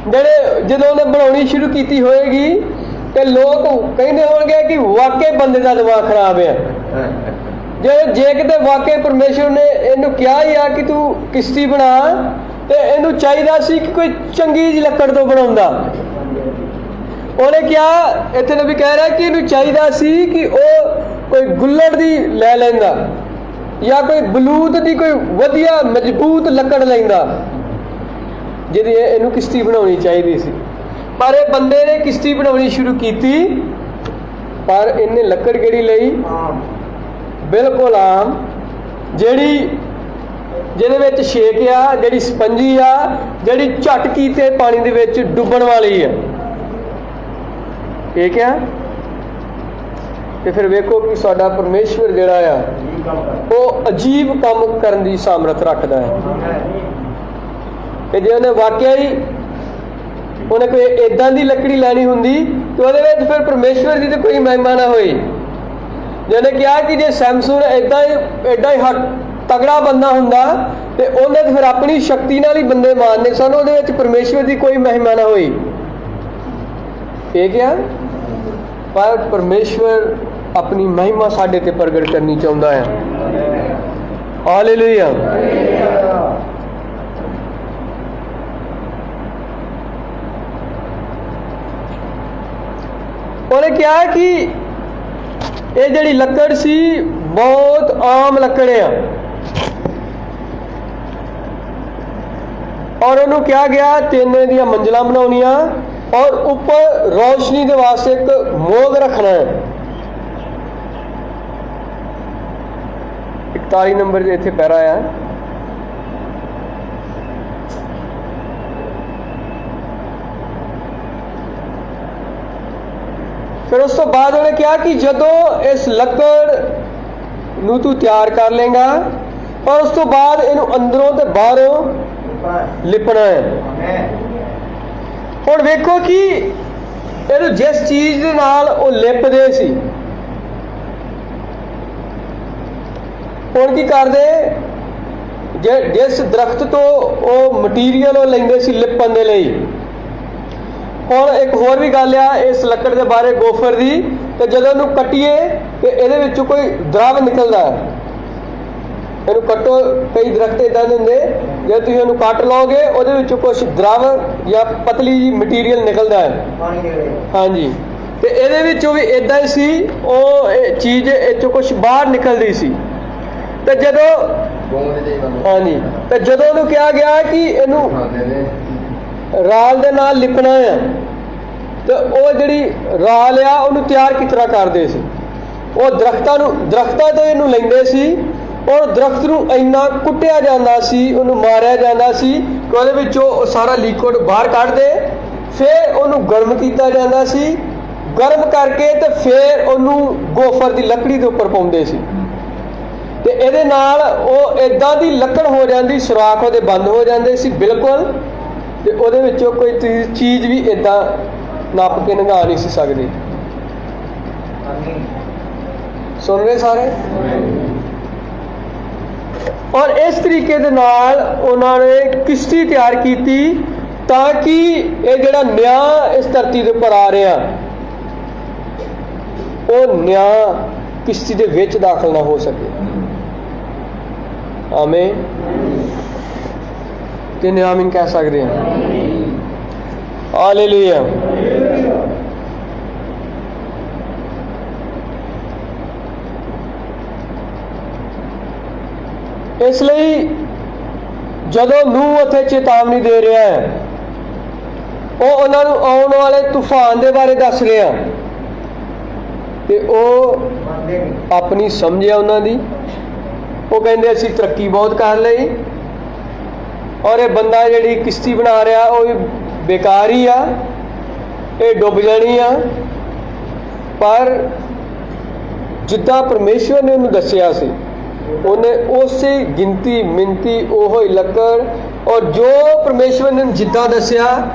ਜਿਹੜੇ ਜਦੋਂ ਉਹਨੇ ਬਣਾਉਣੀ ਸ਼ੁਰੂ ਕੀਤੀ ਹੋਏਗੀ ਤੇ ਲੋਕ ਕਹਿੰਦੇ ਹੋਣਗੇ ਕਿ ਵਾਕਈ ਬੰਦੇ ਦਾ ਦਿਮਾਗ ਖਰਾਬ ਆ। ਜੇ ਕਿਤੇ ਵਾਕਈ ਪਰਮੇਸ਼ਵਰ ਨੇ ਇਹਨੂੰ ਕਿਹਾ ਹੀ ਆ ਕਿ ਤੂੰ ਕਿਸ਼ਤੀ ਬਣਾ, ਤੇ ਇਹਨੂੰ ਚਾਹੀਦਾ ਸੀ ਕਿ ਕੋਈ ਚੰਗੀ ਜਿਹੀ ਲੱਕੜ ਤੋਂ ਬਣਾਉਂਦਾ। ਉਹਨੇ ਕਿਹਾ, ਇੱਥੇ ਨਬੀ ਕਹਿ ਰਿਹਾ ਕਿ ਇਹਨੂੰ ਚਾਹੀਦਾ ਸੀ ਕਿ ਉਹ ਕੋਈ ਗੁੱਲੜ ਦੀ ਲੈ ਲੈਂਦਾ ਜਾਂ ਕੋਈ ਬਲੂਤ ਦੀ ਕੋਈ ਵਧੀਆ ਮਜ਼ਬੂਤ ਲੱਕੜ ਲੈਂਦਾ ਜਿਹਦੀ ਇਹਨੂੰ ਕਿਸ਼ਤੀ ਬਣਾਉਣੀ ਚਾਹੀਦੀ ਸੀ। ਪਰ ਇਹ ਬੰਦੇ ਨੇ ਕਿਸ਼ਤੀ ਬਣਾਉਣੀ ਸ਼ੁਰੂ ਕੀਤੀ, ਪਰ ਇਹਨੇ ਲੱਕੜ ਕਿਹੜੀ ਲਈ? ਬਿਲਕੁਲ ਆਮ, ਜਿਹਦੇ ਵਿੱਚ ਛੇਕ ਆ, ਜਿਹੜੀ ਸਪੰਜੀ ਆ, ਜਿਹੜੀ ਝਟ ਕੀਤੇ ਪਾਣੀ ਦੇ ਵਿੱਚ ਡੁੱਬਣ ਵਾਲੀ ਆ। ਠੀਕ ਆ। ਤੇ ਫਿਰ ਵੇਖੋ ਕਿ ਸਾਡਾ ਪਰਮੇਸ਼ਵਰ ਜਿਹੜਾ ਆ ਉਹ ਅਜੀਬ ਕੰਮ ਕਰਨ ਦੀ ਸਾਮਰਥ ਰੱਖਦਾ ਹੈ। ਤੇ ਜੇ ਉਹਨੇ ਵਾਕਿਆ ਹੀ ਉਹਨੇ ਕੋਈ ਏਦਾਂ ਦੀ ਲੱਕੜੀ ਲੈਣੀ ਹੁੰਦੀ ਤੇ ਉਹਦੇ ਵਿੱਚ ਫਿਰ ਪਰਮੇਸ਼ਵਰ ਦੀ ਤਾਂ ਕੋਈ ਮਹਿਮਾ ਨਾ ਹੋਈ। ਜਿਹਨੇ ਕਿਹਾ ਕਿ ਜੇ ਸੈਮਸਨ ਐਡਾ ਹੀ ਤਗੜਾ ਬੰਦਾ ਹੁੰਦਾ ਤੇ ਉਹਨੇ ਤਾਂ ਫਿਰ ਆਪਣੀ ਸ਼ਕਤੀ ਨਾਲ ਹੀ ਬੰਦੇ ਮਾਰਨੇ ਸਨ, ਉਹਦੇ ਵਿੱਚ ਪਰਮੇਸ਼ਵਰ ਦੀ ਕੋਈ ਮਹਿਮਾ ਨਾ ਹੋਈ। ਇਹ ਕਿਹਾ, ਪਰ ਪਰਮੇਸ਼ਵਰ ਆਪਣੀ ਮਹਿਮਾ ਸਾਡੇ ਤੇ ਪ੍ਰਗਟ ਕਰਨੀ ਚਾਹੁੰਦਾ ਹੈ। ਹਾਲੇਲੂਇਆ। ਉਹਨੇ ਕਿਹਾ ਕਿ ਇਹ ਜਿਹੜੀ ਲੱਕੜ ਸੀ ਬਹੁਤ ਆਮ ਲੱਕੜ ਆ, ਔਰ ਉਹਨੂੰ ਕਿਹਾ ਗਿਆ ਤਿੰਨ ਦੀਆਂ ਮੰਜ਼ਲਾਂ ਬਣਾਉਣੀਆਂ ਔਰ ਉੱਪਰ ਰੌਸ਼ਨੀ ਦੇ ਵਾਸਤੇ ਇੱਕ ਮੋਗ ਰੱਖਣਾ ਹੈ। 41 ਨੰਬਰ ਦੇ ਇੱਥੇ ਪੈਰਾ ਆ। ਫਿਰ ਉਸ ਤੋਂ ਬਾਅਦ ਉਹਨੇ ਕਿਹਾ ਕਿ ਜਦੋਂ ਇਸ ਲੱਕੜ ਨੂੰ ਤੂੰ ਤਿਆਰ ਕਰ ਲੇਗਾ ਔਰ ਉਸ ਤੋਂ ਬਾਅਦ ਇਹਨੂੰ ਅੰਦਰੋਂ ਤੇ ਬਾਹਰੋਂ ਲਿਪਣਾ ਹੈ। ਹੁਣ ਵੇਖੋ ਕਿ ਇਹਨੂੰ ਜਿਸ ਚੀਜ਼ ਦੇ ਨਾਲ ਉਹ ਲਿਪਦੇ ਸੀ, ਹੁਣ ਕੀ ਕਰਦੇ, ਜਿਸ ਦਰਖਤ ਤੋਂ ਉਹ ਮਟੀਰੀਅਲ ਉਹ ਲੈਂਦੇ ਸੀ ਲਿਪਣ ਦੇ ਲਈ। ਹੁਣ ਇੱਕ ਹੋਰ ਵੀ ਗੱਲ ਆ ਇਸ ਲੱਕੜ ਦੇ ਬਾਰੇ, ਗੋਫਰ ਦੀ, ਤੇ ਜਦੋਂ ਇਹਨੂੰ ਕੱਟੀਏ ਤੇ ਇਹਦੇ ਵਿੱਚੋਂ ਕੋਈ ਦਰਵ ਨਿਕਲਦਾ ਹੈ। ਇਹਨੂੰ ਕੱਟੋ, ਕਈ ਦਰਖਤ ਇਦਾਂ ਦੇ ਹੁੰਦੇ ਜੇ ਤੁਸੀਂ ਉਹਨੂੰ ਕੱਟ ਲਓਗੇ ਉਹਦੇ ਵਿੱਚੋਂ ਕੁਝ ਦਰਵ ਜਾਂ ਪਤਲੀ ਜਿਹੀ ਮਟੀਰੀਅਲ ਨਿਕਲਦਾ ਹੈ। ਹਾਂਜੀ, ਤੇ ਇਹਦੇ ਵਿੱਚੋਂ ਵੀ ਇਦਾਂ ਹੀ ਸੀ, ਉਹ ਚੀਜ਼ ਇਹ ਚੋਂ ਕੁਝ ਬਾਹਰ ਨਿਕਲਦੀ ਸੀ। ਤੇ ਜਦੋਂ ਹਾਂਜੀ, ਤੇ ਜਦੋਂ ਉਹਨੂੰ ਕਿਹਾ ਗਿਆ ਕਿ ਇਹਨੂੰ ਰਾਲ ਦੇ ਨਾਲ ਲਿਪਣਾ ਆ, ਤੇ ਉਹ ਜਿਹੜੀ ਰਾਲ ਆ ਉਹਨੂੰ ਤਿਆਰ ਕਿਸ ਤਰ੍ਹਾਂ ਕਰਦੇ ਸੀ? ਉਹ ਦਰਖਤਾਂ ਤੋਂ ਇਹਨੂੰ ਲੈਂਦੇ ਸੀ ਔਰ ਦਰਖਤ ਨੂੰ ਇੰਨਾ ਕੁੱਟਿਆ ਜਾਂਦਾ ਸੀ, ਉਹਨੂੰ ਮਾਰਿਆ ਜਾਂਦਾ ਸੀ ਕਿ ਉਹਦੇ ਵਿੱਚੋਂ ਸਾਰਾ ਲਿਕੁਇਡ ਬਾਹਰ ਕੱਢਦੇ, ਫਿਰ ਉਹਨੂੰ ਗਰਮ ਕੀਤਾ ਜਾਂਦਾ ਸੀ, ਗਰਮ ਕਰਕੇ ਤੇ ਫਿਰ ਉਹਨੂੰ ਗੋਫਰ ਦੀ ਲੱਕੜੀ ਦੇ ਉੱਪਰ ਪਾਉਂਦੇ ਸੀ। ਤੇ ਇਹਦੇ ਨਾਲ ਉਹ ਇਦਾਂ ਦੀ ਲੱਕੜ ਹੋ ਜਾਂਦੀ, ਸੁਰਾਖ ਉਹਦੇ ਬੰਦ ਹੋ ਜਾਂਦੇ ਸੀ ਬਿਲਕੁਲ, ਤੇ ਉਹਦੇ ਵਿੱਚੋਂ ਕੋਈ ਚੀਜ਼ ਵੀ ਇਦਾਂ ਨੱਪ ਕੇ ਲੰਘਾ ਨਹੀਂ ਸੀ ਸਕਦੀ। ਸੁਣ ਰਹੇ ਸਾਰੇ? ਔਰ ਇਸ ਤਰੀਕੇ ਦੇ ਨਾਲ ਉਹਨਾਂ ਨੇ ਕਿਸ਼ਤੀ ਤਿਆਰ ਕੀਤੀ ਤਾਂ ਕਿ ਇਹ ਜਿਹੜਾ ਨਿਆਂ ਇਸ ਧਰਤੀ ਦੇ ਉੱਪਰ ਆ ਰਿਹਾ, ਉਹ ਨਿਆਂ ਕਿਸ਼ਤੀ ਦੇ ਵਿੱਚ ਦਾਖਲ ਨਾ ਹੋ ਸਕੇ। ਆਮੀਨ। ਕਿੰਨੇ ਆਮੀਨ ਕਹਿ ਸਕਦੇ ਹਾਂ? ਹਾਲੇਲੂਇਆ। ਇਸ ਲਈ ਜਦੋਂ ਨੂਹ ਉੱਥੇ ਚੇਤਾਵਨੀ ਦੇ ਰਿਹਾ ਹੈ, ਉਹ ਉਹਨਾਂ ਨੂੰ ਆਉਣ ਵਾਲੇ ਤੂਫਾਨ ਦੇ ਬਾਰੇ ਦੱਸ ਰਿਹਾ, ਤੇ ਉਹ ਆਪਣੀ ਸਮਝਿਆ ਉਹਨਾਂ ਦੀ। ਉਹ ਕਹਿੰਦੇ ਅਸੀਂ ਤਰੱਕੀ ਬਹੁਤ ਕਰ ਲਈ ਔਰ ਇਹ ਬੰਦਾ ਜਿਹੜੀ ਕਿਸ਼ਤੀ ਬਣਾ ਰਿਹਾ ਉਹ ਵੀ ਬੇਕਾਰ ਹੀ ਆ, ਇਹ ਡੁੱਬ ਜਾਣੀ ਆ। ਪਰ ਜਿੱਦਾਂ ਪਰਮੇਸ਼ਵਰ ਨੇ ਉਹਨੂੰ ਦੱਸਿਆ ਸੀ, ਉਹਨੇ ਉਸੇ ਗਿਣਤੀ ਮਿਣਤੀ ਉਹੋ ਹੀ ਲੱਕੜ, ਔਰ ਜੋ ਪਰਮੇਸ਼ਵਰ ਨੇ ਜਿੱਦਾਂ ਦੱਸਿਆ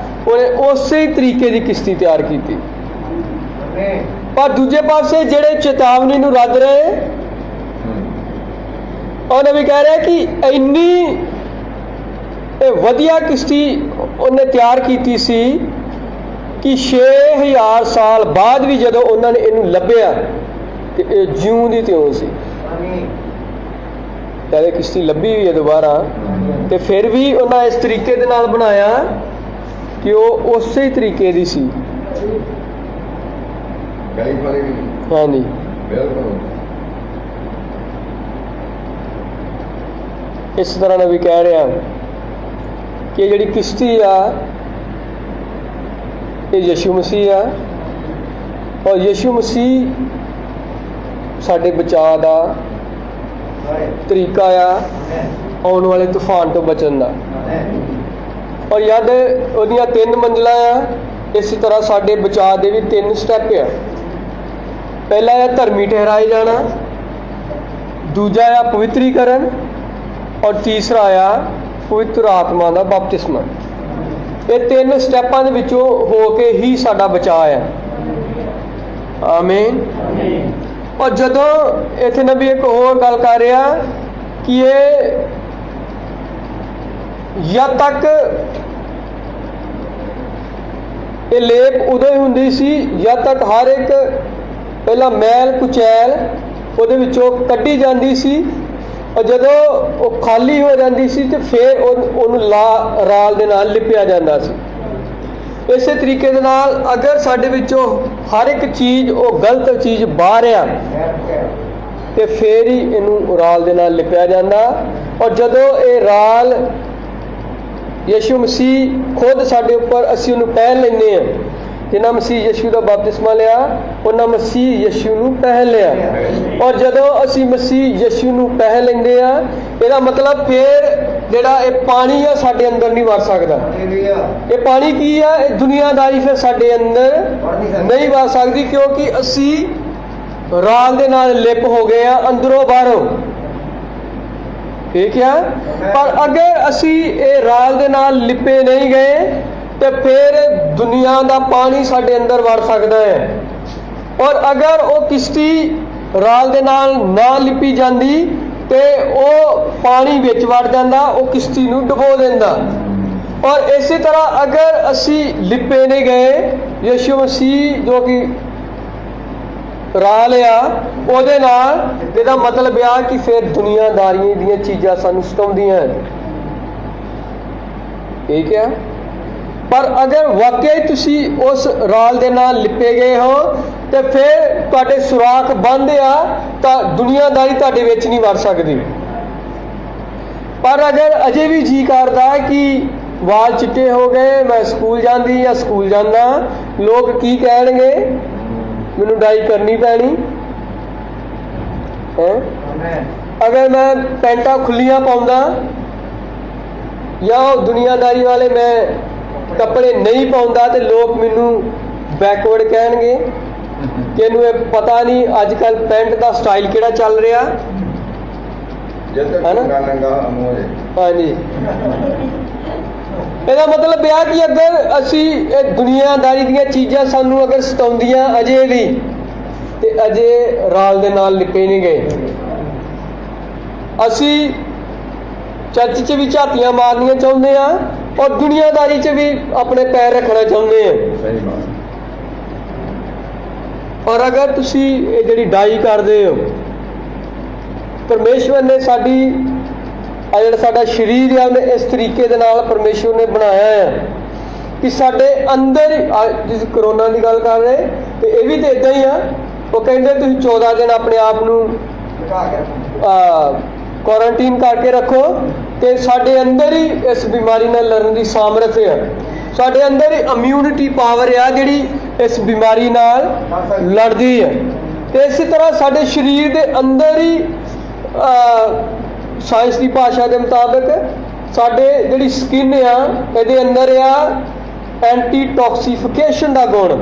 ਉਹਨੇ ਉਸੇ ਹੀ ਤਰੀਕੇ ਦੀ ਕਿਸ਼ਤੀ ਤਿਆਰ ਕੀਤੀ। ਪਰ ਦੂਜੇ ਪਾਸੇ ਜਿਹੜੇ ਚੇਤਾਵਨੀ ਨੂੰ ਰੱਦ ਰਹੇ, ਉਹਨੇ ਵੀ ਕਹਿ ਰਿਹਾ ਕਿ ਇੰਨੀ ਵਧੀਆ ਕਿਸ਼ਤੀ ਉਹਨੇ ਤਿਆਰ ਕੀਤੀ ਸੀ ਕਿ 6000 ਸਾਲ ਬਾਅਦ ਵੀ ਜਦੋਂ ਉਹਨਾਂ ਨੇ ਇਹਨੂੰ ਲੱਭਿਆ ਤੇ ਇਹ ਜਿਉਂ ਦੀ ਤਿਉਂ ਸੀ। ਜਦ ਕਿਸ਼ਤੀ ਲੱਭੀ ਵੀ ਹੈ ਦੁਬਾਰਾ, ਤੇ ਫਿਰ ਵੀ ਉਹਨਾਂ ਇਸ ਤਰੀਕੇ ਦੇ ਨਾਲ ਬਣਾਇਆ ਕਿ ਉਹ ਉਸੇ ਤਰੀਕੇ ਦੀ ਸੀ। ਹਾਂਜੀ, ਇਸ ਤਰ੍ਹਾਂ ਨਾਲ ਵੀ ਕਹਿ ਰਿਹਾ ਕਿ ਜਿਹੜੀ ਕਿਸ਼ਤੀ ਆ ਇਹ ਯਿਸੂ ਮਸੀਹ ਆ, ਔਰ ਯਿਸੂ ਮਸੀਹ ਸਾਡੇ ਬਚਾਅ ਦਾ ਤਰੀਕਾ ਆ ਆਉਣ ਵਾਲੇ ਤੂਫਾਨ ਤੋਂ ਬਚਣ ਦਾ। ਔਰ ਯਾਦ ਉਹਦੀਆਂ 3 ਮੰਜ਼ਿਲਾਂ ਆ। ਇਸੇ ਤਰ੍ਹਾਂ ਸਾਡੇ ਬਚਾਅ ਦੇ ਵੀ 3 ਸਟੈਪ ਆ। ਪਹਿਲਾ ਆ ਧਰਮੀ ਠਹਿਰਾਏ ਜਾਣਾ, ਦੂਜਾ ਆ ਪਵਿੱਤਰੀਕਰਨ, ਔਰ ਤੀਸਰਾ ਆ ਪਵਿੱਤਰ ਆਤਮਾ ਦਾ ਬਪਤਿਸਮਾ। ਇਹ 3 ਸਟੈਪਾਂ ਦੇ ਵਿੱਚੋਂ ਹੋ ਕੇ ਹੀ ਸਾਡਾ ਬਚਾਅ ਆ। ਆਮੀਨ। ਔਰ ਜਦੋਂ ਇੱਥੇ ਨਬੀ ਇੱਕ ਹੋਰ ਗੱਲ ਕਰ ਰਿਹਾ ਕਿ ਇਹ ਜਦ ਤੱਕ ਇਹ ਲੇਪ ਉਦੋਂ ਹੀ ਹੁੰਦੀ ਸੀ ਜਦ ਤੱਕ ਹਰ ਇੱਕ ਪਹਿਲਾਂ ਮੈਲ ਕੁਚੈਲ ਉਹਦੇ ਵਿੱਚੋਂ ਕੱਢੀ ਜਾਂਦੀ ਸੀ, ਔਰ ਜਦੋਂ ਉਹ ਖਾਲੀ ਹੋ ਜਾਂਦੀ ਸੀ ਤੇ ਫਿਰ ਉਹਨੂੰ ਰਾਲ ਦੇ ਨਾਲ ਲਿਪਿਆ ਜਾਂਦਾ ਸੀ। ਇਸੇ ਤਰੀਕੇ ਦੇ ਨਾਲ ਅਗਰ ਸਾਡੇ ਵਿੱਚੋਂ ਹਰ ਇੱਕ ਚੀਜ਼ ਉਹ ਗਲਤ ਚੀਜ਼ ਬਾਹਰ ਆ ਤੇ ਫਿਰ ਹੀ ਇਹਨੂੰ ਰਾਲ ਦੇ ਨਾਲ ਲਿਪਿਆ ਜਾਂਦਾ। ਔਰ ਜਦੋਂ ਇਹ ਰਾਲ ਯਿਸੂ ਮਸੀਹ ਖੁਦ ਸਾਡੇ ਉੱਪਰ, ਅਸੀਂ ਉਹਨੂੰ ਪਹਿਨ ਲੈਂਦੇ ਹਾਂ। ਜਿਨ੍ਹਾਂ ਮਸੀਹ ਯਿਸੂ ਦਾ ਬਪਤਿਸਮਾ ਲਿਆ ਉਹਨਾਂ ਮਸੀਹ ਯਿਸੂ ਨੂੰ ਪਹਿਨ ਲਿਆ। ਔਰ ਜਦੋਂ ਅਸੀਂ ਮਸੀਹ ਯਿਸੂ ਨੂੰ ਪਹਿਨ ਲੈਂਦੇ ਆ, ਇਹਦਾ ਮਤਲਬ ਫਿਰ ਜਿਹੜਾ ਇਹ ਪਾਣੀ ਆ ਸਾਡੇ ਅੰਦਰ ਨਹੀਂ ਵੜ ਸਕਦਾ। ਇਹ ਪਾਣੀ ਕੀ ਆ? ਇਹ ਦੁਨੀਆਦਾਰੀ ਫਿਰ ਸਾਡੇ ਅੰਦਰ ਨਹੀਂ ਵੜ ਸਕਦੀ, ਕਿਉਂਕਿ ਅਸੀਂ ਰਾਲ ਦੇ ਨਾਲ ਲਿਪ ਹੋ ਗਏ ਆ ਅੰਦਰੋਂ ਬਾਹਰੋਂ। ਠੀਕ ਆ। ਪਰ ਅਗਰ ਅਸੀਂ ਇਹ ਰਾਲ ਦੇ ਨਾਲ ਲਿਪੇ ਨਹੀਂ ਗਏ ਤੇ ਫਿਰ ਦੁਨੀਆ ਦਾ ਪਾਣੀ ਸਾਡੇ ਅੰਦਰ ਵੜ ਸਕਦਾ ਹੈ। ਔਰ ਅਗਰ ਉਹ ਕਿਸ਼ਤੀ ਰਾਲ ਦੇ ਨਾਲ ਨਾ ਲਿਪੀ ਜਾਂਦੀ ਤੇ ਉਹ ਪਾਣੀ ਵਿੱਚ ਵੜ ਜਾਂਦਾ, ਉਹ ਕਿਸ਼ਤੀ ਨੂੰ ਡੁਬੋ ਦਿੰਦਾ। ਔਰ ਇਸੇ ਤਰ੍ਹਾਂ ਅਗਰ ਅਸੀਂ ਲਿਪੇ ਨਹੀਂ ਗਏ ਯਿਸੂ ਮਸੀਹ ਜੋ ਕਿ ਰਾਲ ਆ ਉਹਦੇ ਨਾਲ, ਇਹਦਾ ਮਤਲਬ ਆ ਕਿ ਫਿਰ ਦੁਨੀਆਦਾਰੀ ਦੀਆਂ ਚੀਜ਼ਾਂ ਸਾਨੂੰ ਸਤਾਉਂਦੀਆਂ ਹਨ। ਠੀਕ ਹੈ। ਪਰ ਅਗਰ ਵਾਕਿਆ ਤੁਸੀਂ ਉਸ ਰਾਲ ਦੇ ਨਾਲ ਲਿਪੇ ਗਏ ਹੋ ਤੇ ਫਿਰ ਤੁਹਾਡੇ ਸੁਰਾਖ ਬੰਦ ਆ ਤਾਂ ਦੁਨੀਆਦਾਰੀ ਤੁਹਾਡੇ ਵਿੱਚ ਨਹੀਂ ਵੜ ਸਕਦੀ। ਪਰ ਅਗਰ ਅਜੇ ਵੀ ਜੀ ਕਰਦਾ ਕਿ ਵਾਲ ਚਿੱਟੇ ਹੋ ਗਏ, ਮੈਂ ਸਕੂਲ ਜਾਂਦੀ ਜਾਂ ਸਕੂਲ ਜਾਂਦਾ, ਲੋਕ ਕੀ ਕਹਿਣਗੇ, ਮੈਨੂੰ ਡਾਈ ਕਰਨੀ ਪੈਣੀ ਹੈ। ਅਗਰ ਮੈਂ ਪੈਂਟਾਂ ਖੁੱਲੀਆਂ ਪਾਉਂਦਾ ਜਾਂ ਦੁਨੀਆਦਾਰੀ ਵਾਲੇ ਮੈਂ ਕੱਪੜੇ ਨਹੀਂ ਪਾਉਂਦਾ ਤੇ ਲੋਕ ਮੈਨੂੰ ਬੈਕਵਰਡ ਕਹਿਣਗੇ ਕਿ ਇਹਨੂੰ ਇਹ ਪਤਾ ਨਹੀਂ ਅੱਜ ਕੱਲ੍ਹ ਪੈਂਟ ਦਾ ਸਟਾਈਲ ਕਿਹੜਾ ਚੱਲ ਰਿਹਾ ਹੈ ਨਾ। ਹਾਂਜੀ, ਇਹਦਾ ਮਤਲਬ ਇਹ ਕਿ ਅਗਰ ਅਸੀਂ ਇਹ ਦੁਨੀਆਦਾਰੀ ਦੀਆਂ ਚੀਜ਼ਾਂ ਸਾਨੂੰ ਅਗਰ ਸਤਾਉਂਦੀਆਂ ਅਜੇ ਵੀ, ਤੇ ਅਜੇ ਰਾਲ ਦੇ ਨਾਲ ਲਿਪੇ ਨਹੀਂ ਗਏ। ਅਸੀਂ ਚਰਚ 'ਚ ਵੀ ਝਾਤੀਆਂ ਮਾਰਨੀਆਂ ਚਾਹੁੰਦੇ ਆ ਔਰ ਦੁਨੀਆਦਾਰੀ 'ਚ ਵੀ ਆਪਣੇ ਪੈਰ ਰੱਖਣਾ ਚਾਹੁੰਦੇ ਆ। ਔਰ ਅਗਰ ਤੁਸੀਂ ਇਹ ਜਿਹੜੀ ਡਾਈ ਕਰਦੇ ਹੋ, ਪਰਮੇਸ਼ਵਰ ਨੇ ਸਾਡੀ ਜਿਹੜਾ ਸਾਡਾ ਸਰੀਰ ਆ ਉਹਨੇ ਇਸ ਤਰੀਕੇ ਦੇ ਨਾਲ ਪਰਮੇਸ਼ਵਰ ਨੇ ਬਣਾਇਆ ਹੈ ਕਿ ਸਾਡੇ ਅੰਦਰ ਜਿਸ ਕਰੋਨਾ ਦੀ ਗੱਲ ਕਰ ਰਹੇ ਤੇ ਇਹ ਵੀ ਤਾਂ ਇੱਦਾਂ ਹੀ ਆ। ਉਹ ਕਹਿੰਦੇ ਤੁਸੀਂ 14 ਦਿਨ ਆਪਣੇ ਆਪ ਨੂੰ ਕੁਆਰੰਟੀਨ ਕਰਕੇ ਰੱਖੋ ਤੇ ਸਾਡੇ ਅੰਦਰ ਹੀ ਇਸ ਬਿਮਾਰੀ ਨਾਲ ਲੜਨ ਦੀ ਸਾਮਰਥ ਹੈ। ਸਾਡੇ ਅੰਦਰ ਹੀ ਇਮਿਊਨਿਟੀ ਪਾਵਰ ਆ ਜਿਹੜੀ ਇਸ ਬਿਮਾਰੀ ਨਾਲ ਲੜਦੀ ਹੈ। ਤੇ ਇਸੇ ਤਰ੍ਹਾਂ ਸਾਡੇ ਸਰੀਰ ਦੇ ਅੰਦਰ ਹੀ ਸਾਇੰਸ ਦੀ ਭਾਸ਼ਾ ਦੇ ਮੁਤਾਬਕ ਸਾਡੇ ਜਿਹੜੀ ਸਕਿਨ ਆ ਇਹਦੇ ਅੰਦਰ ਆ ਐਂਟੀ ਟੌਕਸੀਫਿਕੇਸ਼ਨ ਦਾ ਗੁਣ,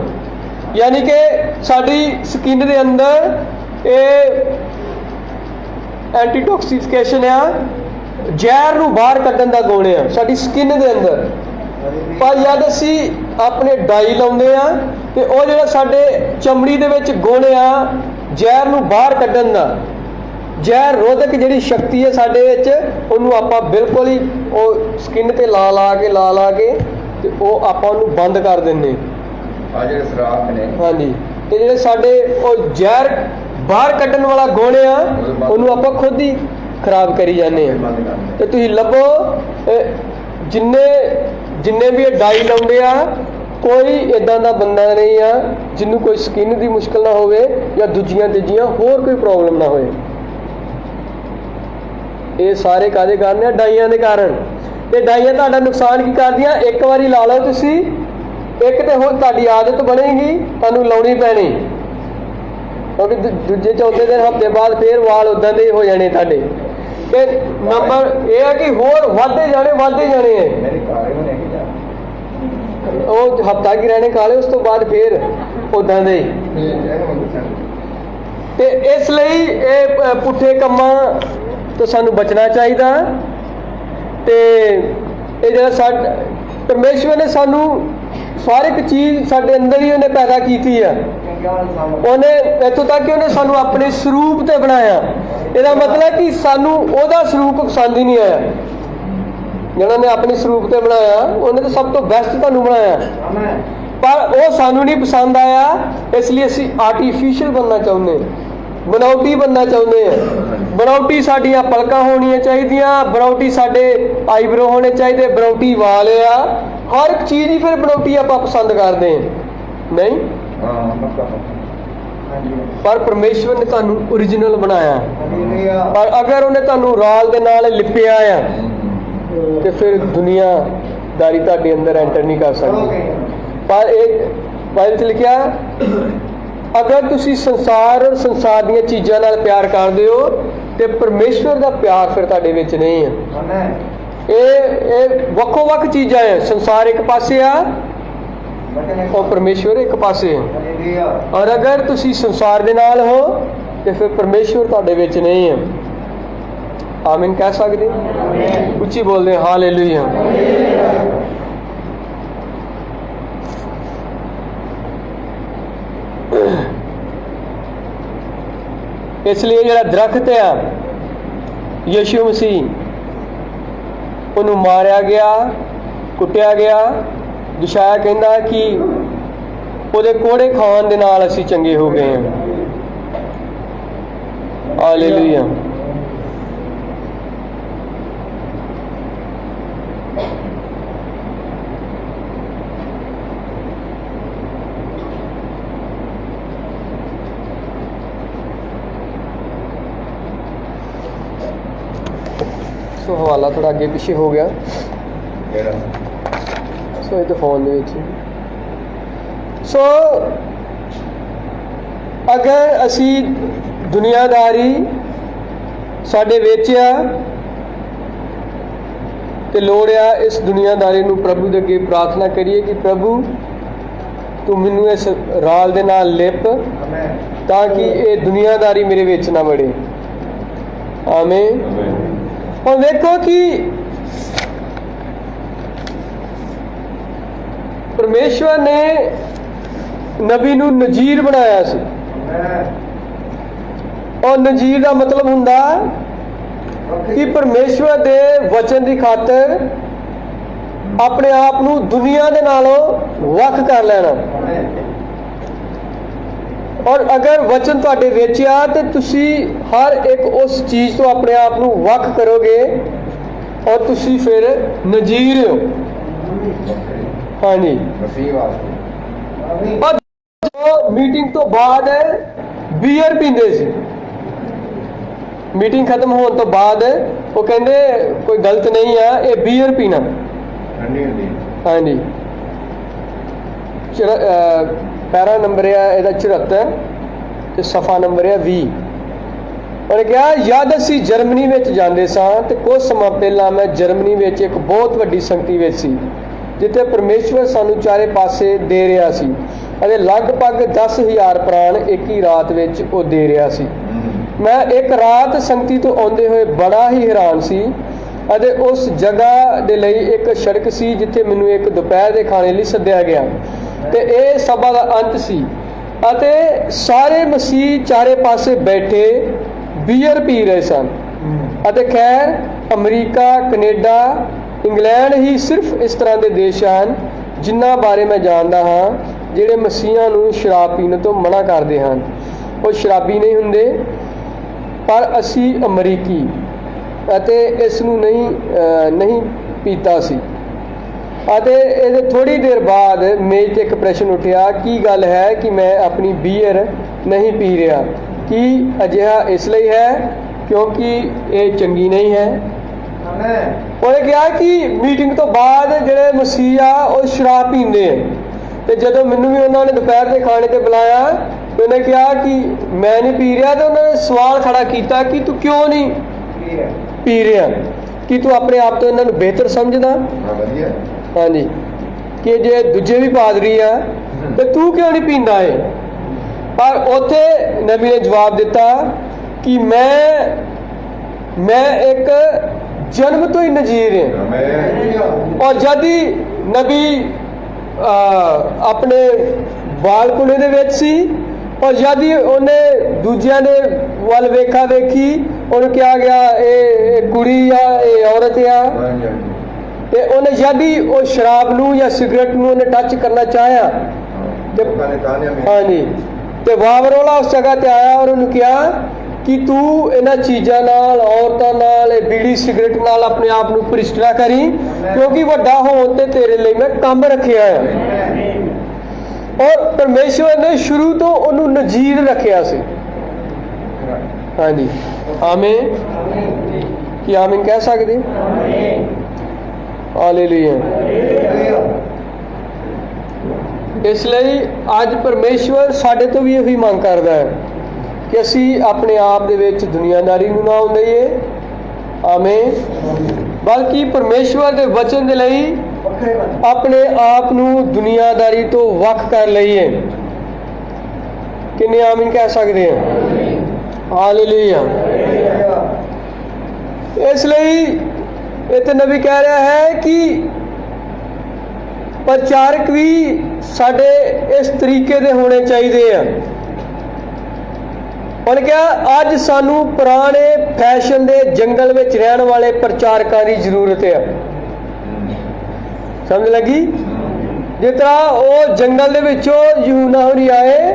ਯਾਨੀ ਕਿ ਸਾਡੀ ਸਕਿਨ ਦੇ ਅੰਦਰ ਇਹ ਐਂਟੀ ਟੌਕਸੀਫਿਕੇਸ਼ਨ ਆ, ਜ਼ਹਿਰ ਨੂੰ ਬਾਹਰ ਕੱਢਣ ਦਾ ਗੁਣ ਆ ਸਾਡੀ ਸਕਿਨ ਦੇ ਅੰਦਰ। ਪਰ ਜਦ ਅਸੀਂ ਆਪਣੇ ਡਾਈ ਲਾਉਂਦੇ ਆ ਤੇ ਉਹ ਜਿਹੜਾ ਸਾਡੇ ਚਮੜੀ ਦੇ ਵਿੱਚ ਗੁਣ ਆ ਜ਼ਹਿਰ ਨੂੰ ਬਾਹਰ ਕੱਢਣ ਦਾ, ਜ਼ਹਿਰ ਰੋਧਕ ਜਿਹੜੀ ਸ਼ਕਤੀ ਹੈ ਸਾਡੇ ਵਿੱਚ, ਉਹਨੂੰ ਆਪਾਂ ਬਿਲਕੁਲ ਹੀ ਉਹ ਸਕਿਨ ਤੇ ਲਾ ਕੇ ਤੇ ਉਹ ਆਪਾਂ ਉਹਨੂੰ ਬੰਦ ਕਰ ਦਿੰਦੇ ਆ ਜਿਹੜੇ ਸਰਾਖ ਨੇ। ਹਾਂਜੀ, ਤੇ ਜਿਹੜੇ ਸਾਡੇ ਉਹ ਜ਼ਹਿਰ ਬਾਹਰ ਕੱਢਣ ਵਾਲਾ ਗੁਣ ਆ ਉਹਨੂੰ ਆਪਾਂ ਖੁਦ ਹੀ ਖਰਾਬ ਕਰੀ ਜਾਂਦੇ ਆ। ਤੇ ਤੁਸੀਂ ਲੱਭੋ ਜਿੰਨੇ ਵੀ ਇਹ ਡਾਈ ਲਾਉਂਦੇ ਆ, ਕੋਈ ਇਦਾਂ ਦਾ ਬੰਦਾ ਨਹੀਂ ਆ ਜਿਹਨੂੰ ਕੋਈ ਸਕਿਨ ਦੀ ਮੁਸ਼ਕਲ ਨਾ ਹੋਵੇ ਜਾਂ ਦੂਜੀਆਂ ਤੀਜੀਆਂ ਹੋਰ ਕੋਈ ਪ੍ਰੋਬਲਮ ਨਾ ਹੋਵੇ। ਇਹ ਸਾਰੇ ਕਾਹਦੇ ਕਾਰਨ ਆ? ਡਾਈਆਂ ਦੇ ਕਾਰਨ। ਇਹ ਡਾਈਆਂ ਤੁਹਾਡਾ ਨੁਕਸਾਨ ਕੀ ਕਰਦੀਆਂ? ਇੱਕ ਵਾਰੀ ਲਾ ਲਓ ਤੁਸੀਂ, ਇੱਕ ਤੇ ਹੁਣ ਤੁਹਾਡੀ ਆਦਤ ਬਣੇਗੀ, ਤੁਹਾਨੂੰ ਲਾਉਣੀ ਪੈਣੀ, ਕਿਉਂਕਿ ਦੂਜੇ ਚੌਥੇ ਦਿਨ ਹਫ਼ਤੇ ਬਾਅਦ ਫੇਰ ਵਾਲ ਉਦਾਂ ਦੇ ਹੋ ਜਾਣੇ ਤੁਹਾਡੇ। ਤੇ ਨੰਬਰ ਇਹ ਹੈ ਕਿ ਹੋਰ ਵੱਧਦੇ ਜਾਣੇ ਹੈ। ਉਹ ਹਫ਼ਤਾ ਕੀ ਰਹਿਣੇ ਕਾਲੇ, ਉਸ ਤੋਂ ਬਾਅਦ ਫੇਰ ਉਦਾਂ ਦੇ। ਤੇ ਇਸ ਲਈ ਇਹ ਪੁੱਠੇ ਕੰਮਾਂ ਤੋਂ ਸਾਨੂੰ ਬਚਣਾ ਚਾਹੀਦਾ। ਤੇ ਇਹ ਜਿਹੜਾ ਪਰਮੇਸ਼ਵਰ ਨੇ ਸਾਨੂੰ ਹਰ ਇੱਕ ਚੀਜ਼ ਸਾਡੇ ਅੰਦਰ ਹੀ ਉਹਨੇ ਪੈਦਾ ਕੀਤੀ ਆ। ਉਹਨੇ ਇੱਥੋਂ ਤੱਕ ਕਿ ਉਹਨੇ ਸਾਨੂੰ ਆਪਣੇ ਸਰੂਪ ਤੇ ਬਣਾਇਆ। ਇਹਦਾ ਮਤਲਬ ਕਿ ਸਾਨੂੰ ਉਹਦਾ ਸਰੂਪ ਪਸੰਦ ਹੀ ਨਹੀਂ ਆਇਆ। ਜਿਹੜਾ ਨੇ ਆਪਣੇ ਸਰੂਪ ਤੇ ਬਣਾਇਆ ਉਹਨੇ ਤਾਂ ਸਭ ਤੋਂ ਬੈਸਟ ਤੁਹਾਨੂੰ ਬਣਾਇਆ, ਪਰ ਉਹ ਸਾਨੂੰ ਨਹੀਂ ਪਸੰਦ ਆਇਆ। ਇਸ ਲਈ ਅਸੀਂ ਆਰਟੀਫਿਸ਼ੀਅਲ ਬਣਨਾ ਚਾਹੁੰਦੇ, ਬਣਾਉਟੀ ਬਣਨਾ ਚਾਹੁੰਦੇ ਹਾਂ। ਬਣਾਉਟੀ ਸਾਡੀਆਂ ਪਲਕਾਂ ਹੋਣੀਆਂ ਚਾਹੀਦੀਆਂ, ਬਣਾਉਟੀ ਸਾਡੇ ਆਈਬਰੋ ਹੋਣੇ ਚਾਹੀਦੇ, ਬਣਾਉਟੀ ਵਾਲ ਆ, ਹਰ ਇੱਕ ਚੀਜ਼ ਹੀ ਫਿਰ ਬਣਾਉਟੀ ਆਪਾਂ ਪਸੰਦ ਕਰਦੇ ਹਾਂ, ਨਹੀਂ? ਪਰ ਪਰਮੇਸ਼ਵਰ ਨੇ ਤੁਹਾਨੂੰ ਓਰੀਜਨਲ ਬਣਾਇਆ। ਪਰ ਅਗਰ ਉਹਨੇ ਤੁਹਾਨੂੰ ਰਾਲ ਦੇ ਨਾਲ ਲਿਪਿਆ ਆ ਤੇ ਫਿਰ ਦੁਨੀਆਦਾਰੀ ਤੁਹਾਡੇ ਅੰਦਰ ਐਂਟਰ ਨਹੀਂ ਕਰ ਸਕਦੀ। ਪਰ ਇਹ ਬਾਈਬਲ 'ਚ ਲਿਖਿਆ, ਅਗਰ ਤੁਸੀਂ ਸੰਸਾਰ ਦੀਆਂ ਚੀਜ਼ਾਂ ਨਾਲ ਪਿਆਰ ਕਰਦੇ ਹੋ ਤੇ ਪਰਮੇਸ਼ਵਰ ਦਾ ਪਿਆਰ ਫਿਰ ਤੁਹਾਡੇ ਵਿੱਚ ਨਹੀਂ ਹੈ। ਇਹ ਵੱਖੋ ਵੱਖ ਚੀਜ਼ਾਂ ਹੈ। ਸੰਸਾਰ ਇੱਕ ਪਾਸੇ ਆ ਔਰ ਪਰਮੇਸ਼ਵਰ ਇੱਕ ਪਾਸੇ ਹੈ। ਔਰ ਅਗਰ ਤੁਸੀਂ ਸੰਸਾਰ ਦੇ ਨਾਲ ਹੋ ਤੇ ਫਿਰ ਪਰਮੇਸ਼ਵਰ ਤੁਹਾਡੇ ਵਿੱਚ ਨਹੀਂ ਹੈ। ਆਮੀਨ ਕਹਿ ਸਕਦੇ? ਉੱਚੀ ਬੋਲਦੇ ਹਾਲੇਲੂਇਆ। ਇਸ ਲਈ ਜਿਹੜਾ ਦਰਖਤ ਆ ਯਿਸੂ ਮਸੀਹ, ਉਹਨੂੰ ਮਾਰਿਆ ਗਿਆ, ਕੁੱਟਿਆ ਗਿਆ। ਯਸ਼ਾਇਆ ਕਹਿੰਦਾ ਕਿ ਉਹਦੇ ਕੋੜੇ ਖਾਣ ਦੇ ਨਾਲ ਅਸੀਂ ਚੰਗੇ ਹੋ ਗਏ ਹਾਂ। ਹਾਲੇਲੂਇਆ। ਸੋ ਹਵਾਲਾ ਥੋੜਾ ਅੱਗੇ ਪਿੱਛੇ ਹੋ ਗਿਆ। ਸੋ ਇਹ ਤਾਂ ਫੋਨ ਦੇ ਵਿੱਚ। ਸੋ ਅਗਰ ਅਸੀਂ ਦੁਨੀਆਦਾਰੀ ਸਾਡੇ ਵਿੱਚ ਆ ਤੇ ਲੋੜ ਆ ਇਸ ਦੁਨੀਆਦਾਰੀ ਨੂੰ ਪ੍ਰਭੂ ਦੇ ਅੱਗੇ ਪ੍ਰਾਰਥਨਾ ਕਰੀਏ ਕਿ ਪ੍ਰਭੂ ਤੂੰ ਮੈਨੂੰ ਇਸ ਰਾਲ ਦੇ ਨਾਲ ਲਿਪ ਤਾਂ ਕਿ ਇਹ ਦੁਨੀਆਦਾਰੀ ਮੇਰੇ ਵਿੱਚ ਨਾ ਵੜੇ। ਆਮੀਨ। ਹੁਣ ਵੇਖੋ ਕਿ ਪਰਮੇਸ਼ਵਰ ਨੇ ਨਬੀ ਨੂੰ ਨਜ਼ੀਰ ਬਣਾਇਆ ਸੀ। ਔਰ ਨਜ਼ੀਰ ਦਾ ਮਤਲਬ ਹੁੰਦਾ ਕਿ ਪਰਮੇਸ਼ਵਰ ਦੇ ਵਚਨ ਦੀ ਖਾਤਰ ਆਪਣੇ ਆਪ ਨੂੰ ਦੁਨੀਆ ਦੇ ਨਾਲੋਂ ਵੱਖ ਕਰ ਲੈਣਾ। ਔਰ ਅਗਰ ਵਚਨ ਤੁਹਾਡੇ ਵਿੱਚ ਆ ਤੇ ਤੁਸੀਂ ਹਰ ਇੱਕ ਉਸ ਚੀਜ਼ ਤੋਂ ਆਪਣੇ ਆਪ ਨੂੰ ਵੱਖ ਕਰੋਗੇ ਔਰ ਤੁਸੀਂ ਫਿਰ ਨਜ਼ੀਰ ਹੋ। ਹਾਂਜੀ। ਮੀਟਿੰਗ ਤੋਂ ਬਾਅਦ ਬੀਅਰ ਪੀਂਦੇ ਸੀ। ਮੀਟਿੰਗ ਖਤਮ ਹੋਣ ਤੋਂ ਬਾਅਦ ਉਹ ਕਹਿੰਦੇ ਕੋਈ ਗਲਤ ਨਹੀਂ ਆ ਇਹ ਬੀਅਰ ਪੀਣਾ। ਹਾਂਜੀ। ਪੈਰਾ ਨੰਬਰ ਆ ਇਹਦਾ 74 ਤੇ ਸਫਾ ਨੰਬਰ ਆ 20। ਉਹਨੇ ਕਿਹਾ ਜਦ ਅਸੀਂ ਜਰਮਨੀ ਵਿੱਚ ਜਾਂਦੇ ਸਾਂ ਤੇ ਕੁਝ ਸਮਾਂ ਪਹਿਲਾਂ ਮੈਂ ਜਰਮਨੀ ਵਿੱਚ ਇੱਕ ਬਹੁਤ ਵੱਡੀ ਸੰਗਤੀ ਵਿੱਚ ਸੀ ਜਿੱਥੇ ਪਰਮੇਸ਼ਵਰ ਸਾਨੂੰ ਚਾਰੇ ਪਾਸੇ ਦੇ ਰਿਹਾ ਸੀ ਅਤੇ ਲਗਭਗ 10,000 ਪ੍ਰਾਣ ਇੱਕ ਹੀ ਰਾਤ ਵਿੱਚ ਉਹ ਦੇ ਰਿਹਾ ਸੀ। ਮੈਂ ਇੱਕ ਰਾਤ ਸੰਗਤੀ ਤੋਂ ਆਉਂਦੇ ਹੋਏ ਬੜਾ ਹੀ ਹੈਰਾਨ ਸੀ ਅਤੇ ਉਸ ਜਗ੍ਹਾ ਦੇ ਲਈ ਇੱਕ ਸੜਕ ਸੀ ਜਿੱਥੇ ਮੈਨੂੰ ਇੱਕ ਦੁਪਹਿਰ ਦੇ ਖਾਣੇ ਲਈ ਸੱਦਿਆ ਗਿਆ ਤੇ ਇਹ ਸਭਾ ਦਾ ਅੰਤ ਸੀ ਅਤੇ ਸਾਰੇ ਮਸੀਹ ਚਾਰੇ ਪਾਸੇ ਬੈਠੇ ਬੀਅਰ ਪੀ ਰਹੇ ਸਨ ਅਤੇ ਖੈਰ ਅਮਰੀਕਾ, ਕੈਨੇਡਾ, ਇੰਗਲੈਂਡ ਹੀ ਸਿਰਫ ਇਸ ਤਰ੍ਹਾਂ ਦੇ ਦੇਸ਼ ਹਨ ਜਿਨ੍ਹਾਂ ਬਾਰੇ ਮੈਂ ਜਾਣਦਾ ਹਾਂ ਜਿਹੜੇ ਮਸੀਹਾਂ ਨੂੰ ਸ਼ਰਾਬ ਪੀਣ ਤੋਂ ਮਨਾ ਕਰਦੇ ਹਨ। ਉਹ ਸ਼ਰਾਬੀ ਨਹੀਂ ਹੁੰਦੇ, ਪਰ ਅਸੀਂ ਅਮਰੀਕੀ ਅਤੇ ਇਸ ਨੂੰ ਨਹੀਂ ਪੀਤਾ ਸੀ। ਅਤੇ ਇਹਦੇ ਥੋੜ੍ਹੀ ਦੇਰ ਬਾਅਦ ਮੇਜ਼ 'ਤੇ ਇੱਕ ਪ੍ਰਸ਼ਨ ਉੱਠਿਆ, ਕੀ ਗੱਲ ਹੈ ਕਿ ਮੈਂ ਆਪਣੀ ਬੀਅਰ ਨਹੀਂ ਪੀ ਰਿਹਾ? ਕੀ ਅਜਿਹਾ ਇਸ ਲਈ ਹੈ ਕਿਉਂਕਿ ਇਹ ਚੰਗੀ ਨਹੀਂ ਹੈ? ਉਹਨੇ ਕਿਹਾ ਕਿ ਮੀਟਿੰਗ ਤੋਂ ਬਾਅਦ ਜਿਹੜੇ ਮਸੀਹ ਆ ਉਹ ਸ਼ਰਾਬ ਪੀਂਦੇ ਆ ਤੇ ਜਦੋਂ ਮੈਨੂੰ ਵੀ ਉਹਨਾਂ ਨੇ ਦੁਪਹਿਰ ਦੇ ਖਾਣੇ ਤੇ ਬੁਲਾਇਆ ਤੇ ਉਹਨੇ ਕਿਹਾ ਕਿ ਮੈਂ ਨਹੀਂ ਪੀ ਰਿਹਾ ਤੇ ਉਹਨਾਂ ਨੇ ਸਵਾਲ ਖੜਾ ਕੀਤਾ ਕਿ ਤੂੰ ਕਿਉਂ ਨਹੀਂ ਪੀ ਰਿਹਾ? ਕਿ ਤੂੰ ਆਪਣੇ ਆਪ ਤੋਂ ਇਹਨਾਂ ਨੂੰ ਬਿਹਤਰ ਸਮਝਦਾ? ਹਾਂਜੀ, ਕਿ ਜੇ ਦੂਜੇ ਵੀ ਪਾਦਰੀ ਆ ਤੇ ਤੂੰ ਕਿਉਂ ਨਹੀਂ ਪੀਂਦਾ ਏ? ਪਰ ਉੱਥੇ ਨਬੀ ਨੇ ਜਵਾਬ ਦਿੱਤਾ ਕਿ ਮੈਂ ਇੱਕ ਜਨਮ ਤੋਂ ਹੀ ਨਜ਼ੀਰ ਹਾਂ। ਔਰ ਜਦ ਹੀ ਨਬੀ ਆਪਣੇ ਬਾਲਪੁਣੇ ਦੇ ਵਿੱਚ ਸੀ ਔਰ ਜਦ ਹੀ ਉਹਨੇ ਦੂਜਿਆਂ ਦੇ ਵੱਲ ਵੇਖਾ ਵੇਖੀ, ਉਹਨੂੰ ਕਿਹਾ ਗਿਆ ਇਹ ਕੁੜੀ ਆ, ਇਹ ਔਰਤ ਆ, ਤੇ ਉਹਨੇ ਜਦ ਹੀ ਉਹ ਸ਼ਰਾਬ ਨੂੰ ਜਾਂ ਸਿਗਰਟ ਨੂੰ ਉਹਨੇ ਟੱਚ ਕਰਨਾ ਚਾਹਿਆ ਤੇ ਹਾਂਜੀ ਤੇ ਵਾਵਰੋਲਾ ਉਸ ਜਗ੍ਹਾ ਤੇ ਆਇਆ ਔਰ ਉਹਨੂੰ ਕਿਹਾ ਕਿ ਤੂੰ ਇਹਨਾਂ ਚੀਜ਼ਾਂ ਨਾਲ, ਔਰਤਾਂ ਨਾਲ, ਇਹ ਬੀੜੀ ਸਿਗਰਟ ਨਾਲ ਆਪਣੇ ਆਪ ਨੂੰ ਭ੍ਰਿਸ਼ਟ ਨਾ ਕਰੀ ਕਿਉਂਕਿ ਵੱਡਾ ਹੋਣ ਤੇ ਤੇਰੇ ਲਈ ਮੈਂ ਕੰਮ ਰੱਖਿਆ ਹੈ। ਔਰ ਪਰਮੇਸ਼ਵਰ ਨੇ ਸ਼ੁਰੂ ਤੋਂ ਉਹਨੂੰ ਨਜ਼ੀਰ ਰੱਖਿਆ ਸੀ। ਹਾਂਜੀ, ਆਮੀਨ। ਕੀ ਆਮੀਨ ਕਹਿ ਸਕਦੇ? ਹਾਲੇਲੂਇਆ। ਇਸ ਲਈ ਅੱਜ ਪਰਮੇਸ਼ਵਰ ਸਾਡੇ ਤੋਂ ਵੀ ਇਹੀ ਮੰਗ ਕਰਦਾ ਹੈ ਕਿ ਅਸੀਂ ਆਪਣੇ ਆਪ ਦੇ ਵਿੱਚ ਦੁਨੀਆਦਾਰੀ ਨੂੰ ਨਾ ਆਉਣ ਦਈਏ, ਆਮੀਨ, ਬਲਕਿ ਪਰਮੇਸ਼ਵਰ ਦੇ ਵਚਨ ਦੇ ਲਈ ਆਪਣੇ ਆਪ ਨੂੰ ਦੁਨੀਆਦਾਰੀ ਤੋਂ ਵੱਖ ਕਰ ਲਈਏ। ਕਿੰਨੇ ਆਮੀਨ ਕਹਿ ਸਕਦੇ ਹਾਂ? ਹਾਲੇਲੂਇਆ। ਇਸ ਲਈ ਇੱਥੇ ਨਬੀ ਕਹਿ ਰਿਹਾ ਹੈ ਕਿ ਪ੍ਰਚਾਰਕ ਵੀ ਸਾਡੇ ਇਸ ਤਰੀਕੇ ਦੇ ਹੋਣੇ ਚਾਹੀਦੇ ਆ। ਉਹਨੇ ਕਿਹਾ ਅੱਜ ਸਾਨੂੰ ਪੁਰਾਣੇ ਫੈਸ਼ਨ ਦੇ ਜੰਗਲ ਵਿੱਚ ਰਹਿਣ ਵਾਲੇ ਪ੍ਰਚਾਰਕਾਂ ਦੀ ਜ਼ਰੂਰਤ ਹੈ। ਸਮਝ ਲੱਗੀ? ਜਿਸ ਤਰ੍ਹਾਂ ਉਹ ਜੰਗਲ ਦੇ ਵਿੱਚੋਂ ਯਹੂਨਾ ਹੋਰੀ ਆਏ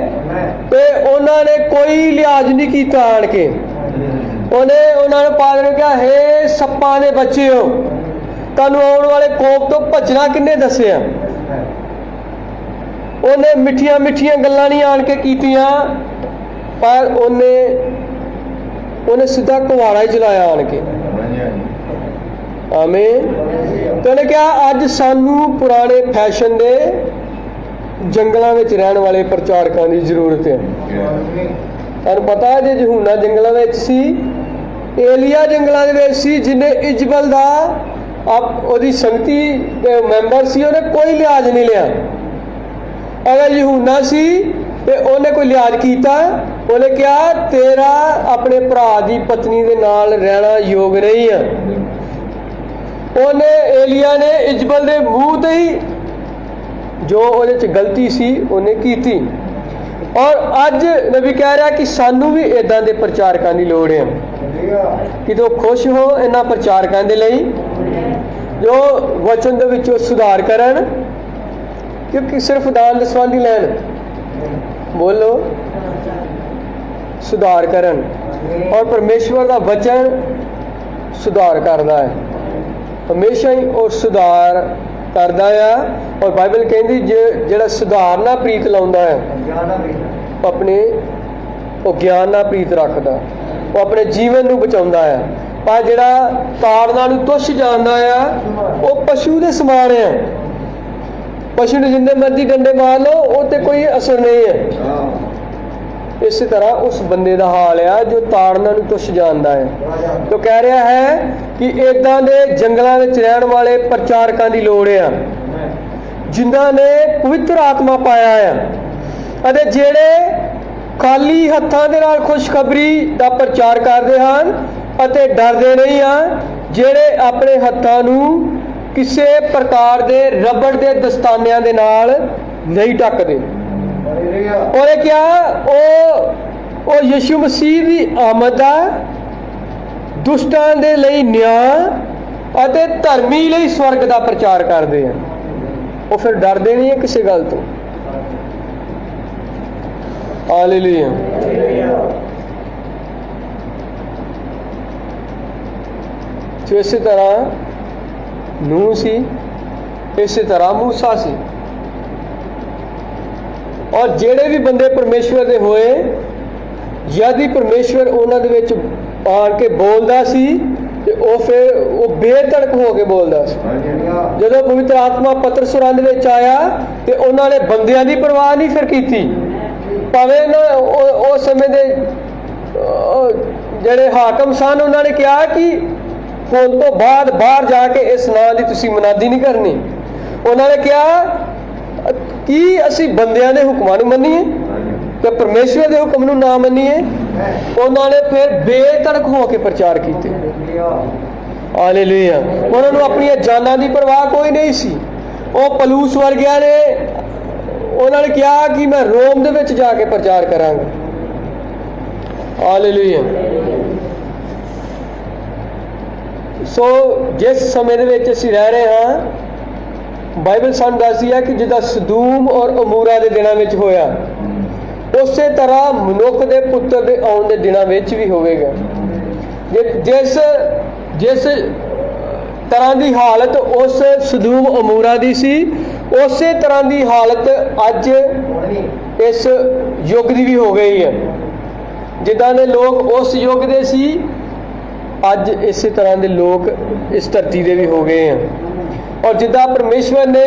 ਤੇ ਉਹਨਾਂ ਨੇ ਕੋਈ ਲਿਹਾਜ਼ ਨਹੀਂ ਕੀਤਾ, ਆਣ ਕੇ ਉਹਨਾਂ ਨੇ ਪਾਦਰੀ ਨੂੰ ਕਿਹਾ, ਹੇ ਸੱਪਾਂ ਦੇ ਬੱਚਿਓ, ਤੁਹਾਨੂੰ ਆਉਣ ਵਾਲੇ ਕੋਪ ਤੋਂ ਭੱਜਣਾ ਕਿੰਨੇ ਦੱਸਿਆ? ਉਹਨੇ ਮਿੱਠੀਆਂ ਮਿੱਠੀਆਂ ਗੱਲਾਂ ਨਹੀਂ ਆਣ ਕੇ ਕੀਤੀਆਂ, ਪਰ ਉਹਨੇ ਸਿੱਧਾ ਕੁਹਾੜਾ ਹੀ ਚਲਾਇਆ ਆਣ ਕੇ। ਆਮੀਨ। ਤੇ ਉਹਨੇ ਕਿਹਾ ਅੱਜ ਸਾਨੂੰ ਪੁਰਾਣੇ ਫੈਸ਼ਨ ਦੇ ਜੰਗਲਾਂ ਵਿੱਚ ਰਹਿਣ ਵਾਲੇ ਪ੍ਰਚਾਰਕਾਂ ਦੀ ਜ਼ਰੂਰਤ ਹੈ। ਤੁਹਾਨੂੰ ਪਤਾ ਹੈ ਜੇ ਯਹੂਨਾ ਜੰਗਲਾਂ ਵਿੱਚ ਸੀ, ਏਲੀਆ ਜੰਗਲਾਂ ਦੇ ਵਿੱਚ ਸੀ, ਜਿਹਨੇ ਇਜਬਲ ਦਾ ਉਹਦੀ ਸੰਗਤੀ ਦੇ ਮੈਂਬਰ ਸੀ, ਉਹਨੇ ਕੋਈ ਲਿਹਾਜ਼ ਨਹੀਂ ਲਿਆ। ਅਗਰ ਯਹੂਨਾ ਸੀ ਤੇ ਉਹਨੇ ਕੋਈ ਲਿਹਾਜ਼ ਕੀਤਾ, ਉਹਨੇ ਕਿਹਾ ਤੇਰਾ ਆਪਣੇ ਭਰਾ ਦੀ ਪਤਨੀ ਦੇ ਨਾਲ ਰਹਿਣਾ ਯੋਗ ਨਹੀਂ ਆ। ਉਹਨੇ ਏਲੀਆ ਨੇ ਇਜਬਲ ਦੇ ਮੂੰਹ ਤੇ ਹੀ ਜੋ ਉਹਦੇ 'ਚ ਗਲਤੀ ਸੀ ਉਹਨੇ ਕੀਤੀ। ਔਰ ਅੱਜ ਨਬੀ ਕਹਿ ਰਿਹਾ ਕਿ ਸਾਨੂੰ ਵੀ ਇੱਦਾਂ ਦੇ ਪ੍ਰਚਾਰਕਾਂ ਦੀ ਲੋੜ ਹੈ। ਕਿਦੋਂ ਖੁਸ਼ ਹੋ ਇਹਨਾਂ ਪ੍ਰਚਾਰਕਾਂ ਦੇ ਲਈ ਜੋ ਵਚਨ ਦੇ ਵਿੱਚੋਂ ਸੁਧਾਰ ਕਰਨ, ਕਿਉਂਕਿ ਸਿਰਫ ਦਾਨ ਦਸਵੰਧ ਲੈਣ, ਬੋਲੋ, ਸੁਧਾਰ ਕਰਨ। ਔਰ ਪਰਮੇਸ਼ਵਰ ਦਾ ਵਚਨ ਸੁਧਾਰ ਕਰਦਾ ਹੈ, ਹਮੇਸ਼ਾ ਹੀ ਉਹ ਸੁਧਾਰ ਕਰਦਾ ਆ। ਔਰ ਬਾਈਬਲ ਕਹਿੰਦੀ ਜਿਹੜਾ ਸੁਧਾਰ ਨਾਲ ਪ੍ਰੀਤ ਲਾਉਂਦਾ ਹੈ ਆਪਣੇ ਉਹ ਗਿਆਨ ਨਾਲ ਪ੍ਰੀਤ ਰੱਖਦਾ, ਉਹ ਆਪਣੇ ਜੀਵਨ ਨੂੰ ਬਚਾਉਂਦਾ ਆ। ਪਰ ਜਿਹੜਾ ਤਾੜਨਾ ਨੂੰ ਤੁੱਛ ਜਾਣਦਾ ਆ ਉਹ ਪਸ਼ੂ ਦੇ ਸਮਾਨ ਆ। ਪਸ਼ੂ ਨੂੰ ਜਿੰਨੇ ਮਰਜ਼ੀ ਡੰਡੇ ਮਾਰ ਲਓ ਉਹ ਤੇ ਕੋਈ ਅਸਰ ਨਹੀਂ ਹੈ। ਇਸੇ ਤਰ੍ਹਾਂ ਉਸ ਬੰਦੇ ਦਾ ਹਾਲ ਆ ਜੋ ਤਾੜਨਾ ਨੂੰ ਤੁੱਛ ਜਾਣਦਾ ਹੈ। ਜੋ ਕਹਿ ਰਿਹਾ ਹੈ ਕਿ ਏਦਾਂ ਦੇ ਜੰਗਲਾਂ ਵਿੱਚ ਰਹਿਣ ਵਾਲੇ ਪ੍ਰਚਾਰਕਾਂ ਦੀ ਲੋੜ ਆ। ਜਿਨ੍ਹਾਂ ਨੇ ਪਵਿੱਤਰ ਆਤਮਾ ਪਾਇਆ ਆ, ਅਤੇ ਜਿਹੜੇ ਖਾਲੀ ਹੱਥਾਂ ਦੇ ਨਾਲ ਖੁਸ਼ਖਬਰੀ ਦਾ ਪ੍ਰਚਾਰ ਕਰਦੇ ਹਨ ਅਤੇ ਡਰਦੇ ਨਹੀਂ ਹਨ, ਜਿਹੜੇ ਆਪਣੇ ਹੱਥਾਂ ਨੂੰ ਕਿਸੇ ਪ੍ਰਕਾਰ ਦੇ ਰਬੜ ਦੇ ਦਸਤਾਨਿਆਂ ਦੇ ਨਾਲ ਨਹੀਂ ਢੱਕਦੇ। ਉਹਨੇ ਕਿਹਾ ਉਹ ਯਿਸੂ ਮਸੀਹ ਦੀ ਆਮਦ ਦਾ, ਦੁਸ਼ਟਾਂ ਦੇ ਲਈ ਨਿਆਂ ਅਤੇ ਧਰਮੀ ਲਈ ਸਵਰਗ ਦਾ ਪ੍ਰਚਾਰ ਕਰਦੇ ਹਨ। ਉਹ ਫਿਰ ਡਰਦੇ ਨਹੀਂ ਹੈ ਕਿਸੇ ਗੱਲ ਤੋਂ। ਹਾਲੇਲੂਇਆ। ਸੋ ਇਸੇ ਤਰ੍ਹਾਂ ਨੂਹ ਸੀ, ਇਸੇ ਤਰ੍ਹਾਂ ਮੂਸਾ ਸੀ, ਔਰ ਜਿਹੜੇ ਵੀ ਬੰਦੇ ਪਰਮੇਸ਼ਵਰ ਦੇ ਹੋਏ, ਯਦि ਪਰਮੇਸ਼ਵਰ ਉਹਨਾਂ ਦੇ ਵਿੱਚ ਆਣ ਕੇ ਬੋਲਦਾ ਸੀ ਤੇ ਉਹ ਫਿਰ ਉਹ ਬੇਧੜਕ ਹੋ ਕੇ ਬੋਲਦਾ ਸੀ। ਜਦੋਂ ਪਵਿੱਤਰ ਆਤਮਾ ਪਤਰਸ ਹੋਰਾਂ ਦੇ ਵਿੱਚ ਆਇਆ ਤੇ ਉਹਨਾਂ ਨੇ ਬੰਦਿਆਂ ਦੀ ਪਰਵਾਹ ਨਹੀਂ ਫਿਰ ਕੀਤੀ, ਭਾਵੇਂ ਨਾ ਉਹ ਸਮੇਂ ਦੇ ਜਿਹੜੇ ਹਾਕਮ ਸਨ ਉਹਨਾਂ ਨੇ ਕਿਹਾ ਕਿ ਹੁਣ ਤੋਂ ਬਾਅਦ ਬਾਹਰ ਜਾ ਕੇ ਇਸ ਨਾਂ ਦੀ ਤੁਸੀਂ ਮੁਨਾਦੀ ਨਹੀਂ ਕਰਨੀ। ਉਹਨਾਂ ਨੇ ਕਿਹਾ ਕਿ ਅਸੀਂ ਬੰਦਿਆਂ ਦੇ ਹੁਕਮਾਂ ਨੂੰ ਮੰਨੀਏ ਤੇ ਪਰਮੇਸ਼ਵਰ ਦੇ ਹੁਕਮ ਨੂੰ ਨਾ ਮੰਨੀਏ। ਉਹਨਾਂ ਨੇ ਫਿਰ ਬੇਧੜਕ ਹੋ ਕੇ ਪ੍ਰਚਾਰ ਕੀਤੇ। ਹਾਲੇਲੂਇਆ। ਉਹਨਾਂ ਨੂੰ ਆਪਣੀਆਂ ਜਾਨਾਂ ਦੀ ਪਰਵਾਹ ਕੋਈ ਨਹੀਂ ਸੀ। ਉਹ ਪਲੂਸ ਵਰਗਿਆਂ ਨੇ ਉਹਨਾਂ ਨੇ ਕਿਹਾ ਕਿ ਮੈਂ ਰੋਮ ਦੇ ਵਿੱਚ ਜਾ ਕੇ ਪ੍ਰਚਾਰ ਕਰਾਂਗਾ। ਹਾਲੇਲੂਇਆ। ਸੋ ਜਿਸ ਸਮੇਂ ਦੇ ਵਿੱਚ ਅਸੀਂ ਰਹਿ ਰਹੇ ਹਾਂ, ਬਾਈਬਲ ਸਾਨੂੰ ਦੱਸਦੀ ਹੈ ਕਿ ਜਿੱਦਾਂ ਸਦੂਮ ਔਰ ਅਮੂਰਾ ਦੇ ਦਿਨਾਂ ਵਿੱਚ ਹੋਇਆ, ਉਸੇ ਤਰ੍ਹਾਂ ਮਨੁੱਖ ਦੇ ਪੁੱਤਰ ਦੇ ਆਉਣ ਦੇ ਦਿਨਾਂ ਵਿੱਚ ਵੀ ਹੋਵੇਗਾ। ਜਿਸ ਤਰ੍ਹਾਂ ਦੀ ਹਾਲਤ ਉਸ ਸਦੂਮ ਅਮੂਰਾ ਦੀ ਸੀ, ਉਸੇ ਤਰ੍ਹਾਂ ਦੀ ਹਾਲਤ ਅੱਜ ਇਸ ਯੁੱਗ ਦੀ ਵੀ ਹੋ ਗਈ ਹੈ। ਜਿੱਦਾਂ ਦੇ ਲੋਕ ਉਸ ਯੁੱਗ ਦੇ ਸੀ, ਅੱਜ ਇਸੇ ਤਰ੍ਹਾਂ ਦੇ ਲੋਕ ਇਸ ਧਰਤੀ ਦੇ ਵੀ ਹੋ ਗਏ ਹਨ। ਔਰ ਜਿੱਦਾਂ ਪਰਮੇਸ਼ਵਰ ਨੇ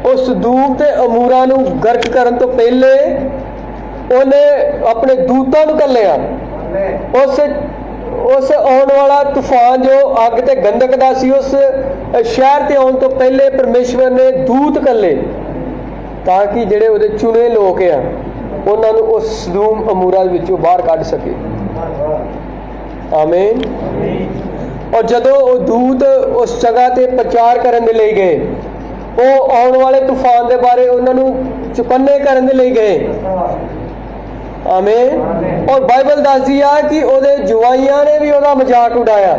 ਉਸ ਸਦੂਮ ਤੇ ਅਮੂਰਾ ਨੂੰ ਗਰਕ ਕਰਨ ਤੋਂ ਪਹਿਲੇ ਉਹਨੇ ਆਪਣੇ ਦੂਤਾਂ ਨੂੰ ਘੱਲਿਆ। ਉਸ ਆਉਣ ਵਾਲਾ ਤੂਫਾਨ ਜੋ ਅੱਗ ਤੇ ਗੰਧਕ ਦਾ ਸੀ, ਉਸ ਸ਼ਹਿਰ ਤੇ ਆਉਣ ਤੋਂ ਪਹਿਲੇ ਪਰਮੇਸ਼ਵਰ ਨੇ ਦੂਤ ਘੱਲੇ ਤਾਂ ਕਿ ਜਿਹੜੇ ਉਹਦੇ ਚੁਣੇ ਲੋਕ ਆ ਉਹਨਾਂ ਨੂੰ ਉਸ ਸਦੂਮ ਅਮੂਰਾ ਵਿੱਚੋਂ ਬਾਹਰ ਕੱਢ ਸਕੇ। ਆਮੀਨ। ਔਰ ਜਦੋਂ ਉਹ ਦੂਤ ਉਸ ਜਗ੍ਹਾ ਤੇ ਪ੍ਰਚਾਰ ਕਰਨ ਦੇ ਲਈ ਗਏ, ਉਹ ਆਉਣ ਵਾਲੇ ਤੂਫਾਨ ਦੇ ਬਾਰੇ ਉਹਨਾਂ ਨੂੰ ਚੁਕੰਨੇ ਕਰਨ ਦੇ ਲਈ ਗਏ। ਆਮੀਨ। ਔਰ ਬਾਈਬਲ ਦੱਸਦੀ ਆ ਕਿ ਉਹਦੇ ਜਵਾਈਆਂ ਨੇ ਵੀ ਉਹਦਾ ਮਜ਼ਾਕ ਉਡਾਇਆ।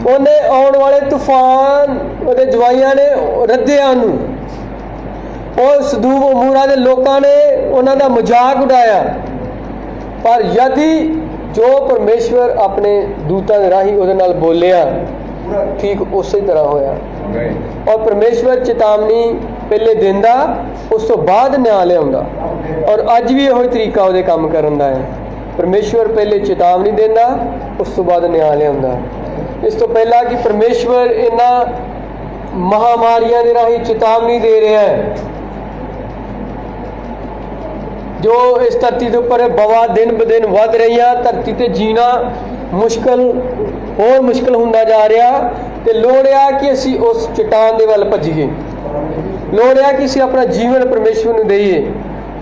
ਉਹਨੇ ਆਉਣ ਵਾਲੇ ਤੂਫਾਨ, ਉਹਦੇ ਜਵਾਈਆਂ ਨੇ ਰੱਦਿਆ ਉਹਨੂੰ। ਉਹ ਸਦੂਮ ਅਮੂਰਾ ਦੇ ਲੋਕਾਂ ਨੇ ਉਹਨਾਂ ਦਾ ਮਜ਼ਾਕ ਉਡਾਇਆ। ਪਰ ਯਦि ਜੋ ਪਰਮੇਸ਼ਵਰ ਆਪਣੇ ਦੂਤਾਂ ਦੇ ਰਾਹੀਂ ਉਹਦੇ ਨਾਲ ਬੋਲਿਆ, ਠੀਕ ਉਸੇ ਤਰ੍ਹਾਂ ਹੋਇਆ। ਔਰ ਪਰਮੇਸ਼ਵਰ ਚੇਤਾਵਨੀ ਪਹਿਲੇ ਦਿੰਦਾ, ਉਸ ਤੋਂ ਬਾਅਦ ਨਿਆਂ ਲਿਆਉਂਦਾ। ਔਰ ਅੱਜ ਵੀ ਇਹੋ ਹੀ ਤਰੀਕਾ ਉਹਦੇ ਕੰਮ ਕਰਨ ਦਾ ਹੈ। ਪਰਮੇਸ਼ਵਰ ਪਹਿਲੇ ਚੇਤਾਵਨੀ ਦਿੰਦਾ, ਉਸ ਤੋਂ ਬਾਅਦ ਨਿਆਂ ਲਿਆਉਂਦਾ। ਇਸ ਤੋਂ ਪਹਿਲਾਂ ਕਿ ਪਰਮੇਸ਼ਵਰ ਇਹਨਾਂ ਮਹਾਮਾਰੀਆਂ ਦੇ ਰਾਹੀਂ ਚੇਤਾਵਨੀ ਦੇ ਰਿਹਾ ਹੈ ਜੋ ਇਸ ਧਰਤੀ ਦੇ ਉੱਪਰ ਬਵਾ ਦਿਨ ਬ ਦਿਨ ਵੱਧ ਰਹੀਆਂ, ਧਰਤੀ ਤੇ ਜੀਣਾ ਹੋਰ ਮੁਸ਼ਕਲ ਹੁੰਦਾ ਜਾ ਰਿਹਾ। ਤੇ ਲੋੜ ਆ ਕਿ ਅਸੀਂ ਉਸ ਚਟਾਨ ਦੇ ਵੱਲ ਭੱਜੀਏ। ਲੋੜ ਆ ਕਿ ਅਸੀਂ ਆਪਣਾ ਜੀਵਨ ਪਰਮੇਸ਼ਵਰ ਨੂੰ ਦੇਈਏ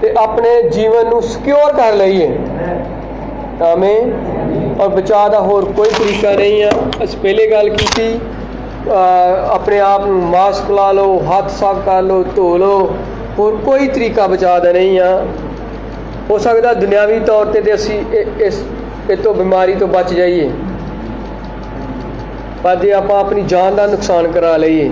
ਤੇ ਆਪਣੇ ਜੀਵਨ ਨੂੰ ਸਿਕਿਉਰ ਕਰ ਲਈਏ। ਆਮੀਨ। ਔਰ ਬਚਾਅ ਦਾ ਹੋਰ ਕੋਈ ਤਰੀਕਾ ਨਹੀਂ ਆ। ਅਸੀਂ ਪਹਿਲੇ ਗੱਲ ਕੀਤੀ, ਆਪਣੇ ਆਪ ਨੂੰ ਮਾਸਕ ਲਾ ਲਓ, ਹੱਥ ਸਾਫ਼ ਕਰ ਲਓ, ਧੋ ਲਓ। ਹੋਰ ਕੋਈ ਤਰੀਕਾ ਬਚਾਅ ਦਾ ਨਹੀਂ ਆ। ਹੋ ਸਕਦਾ ਦੁਨਿਆਵੀ ਤੌਰ ਤੇ ਅਸੀਂ ਇਹ ਤੋਂ ਬਿਮਾਰੀ ਤੋਂ ਬਚ ਜਾਈਏ, ਪਰ ਜੇ ਆਪਾਂ ਆਪਣੀ ਜਾਨ ਦਾ ਨੁਕਸਾਨ ਕਰਾ ਲਈਏ,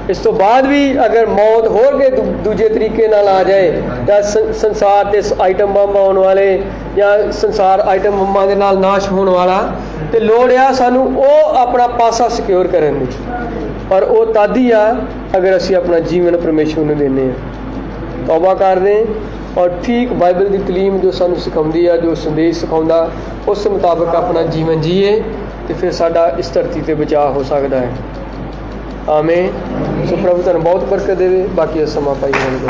ਇਸ ਤੋਂ ਬਾਅਦ ਵੀ ਅਗਰ ਮੌਤ ਹੋਰ ਕੇ ਦੂਜੇ ਤਰੀਕੇ ਨਾਲ ਆ ਜਾਏ ਤਾਂ ਸੰਸਾਰ ਤੇ ਆਈਟਮ ਬੰਬ ਆਉਣ ਵਾਲੇ ਜਾਂ ਸੰਸਾਰ ਆਈਟਮ ਬੰਬਾਂ ਦੇ ਨਾਲ ਨਾਸ਼ ਹੋਣ ਵਾਲਾ, ਤੇ ਲੋੜ ਆ ਸਾਨੂੰ ਉਹ ਆਪਣਾ ਪਾਸਾ ਸਿਕਿਉਰ ਕਰਨ ਦੀ। ਪਰ ਉਹ ਤਦ ਹੀ ਆ ਅਗਰ ਅਸੀਂ ਆਪਣਾ ਜੀਵਨ ਪਰਮੇਸ਼ਵਰ ਨੂੰ ਦਿੰਦੇ ਹਾਂ, ਤੌਬਾ ਕਰਦੇ ਔਰ ਠੀਕ ਬਾਈਬਲ ਦੀ ਤਾਲੀਮ ਜੋ ਸਾਨੂੰ ਸਿਖਾਉਂਦੀ ਆ, ਜੋ ਸੰਦੇਸ਼ ਸਿਖਾਉਂਦਾ, ਉਸ ਮੁਤਾਬਕ ਆਪਣਾ ਜੀਵਨ ਜੀਏ ਤੇ ਫਿਰ ਸਾਡਾ ਇਸ ਧਰਤੀ ਤੇ ਬਚਾਅ ਹੋ ਸਕਦਾ ਹੈ। ਆਮੀਨ। ਸੋ ਪ੍ਰਭੂ ਤੁਹਾਨੂੰ ਬਹੁਤ ਬਰਕਤ ਦੇਵੇ। ਬਾਕੀ ਸਮਾਂ ਪਾਈ ਹੋਣਗੇ।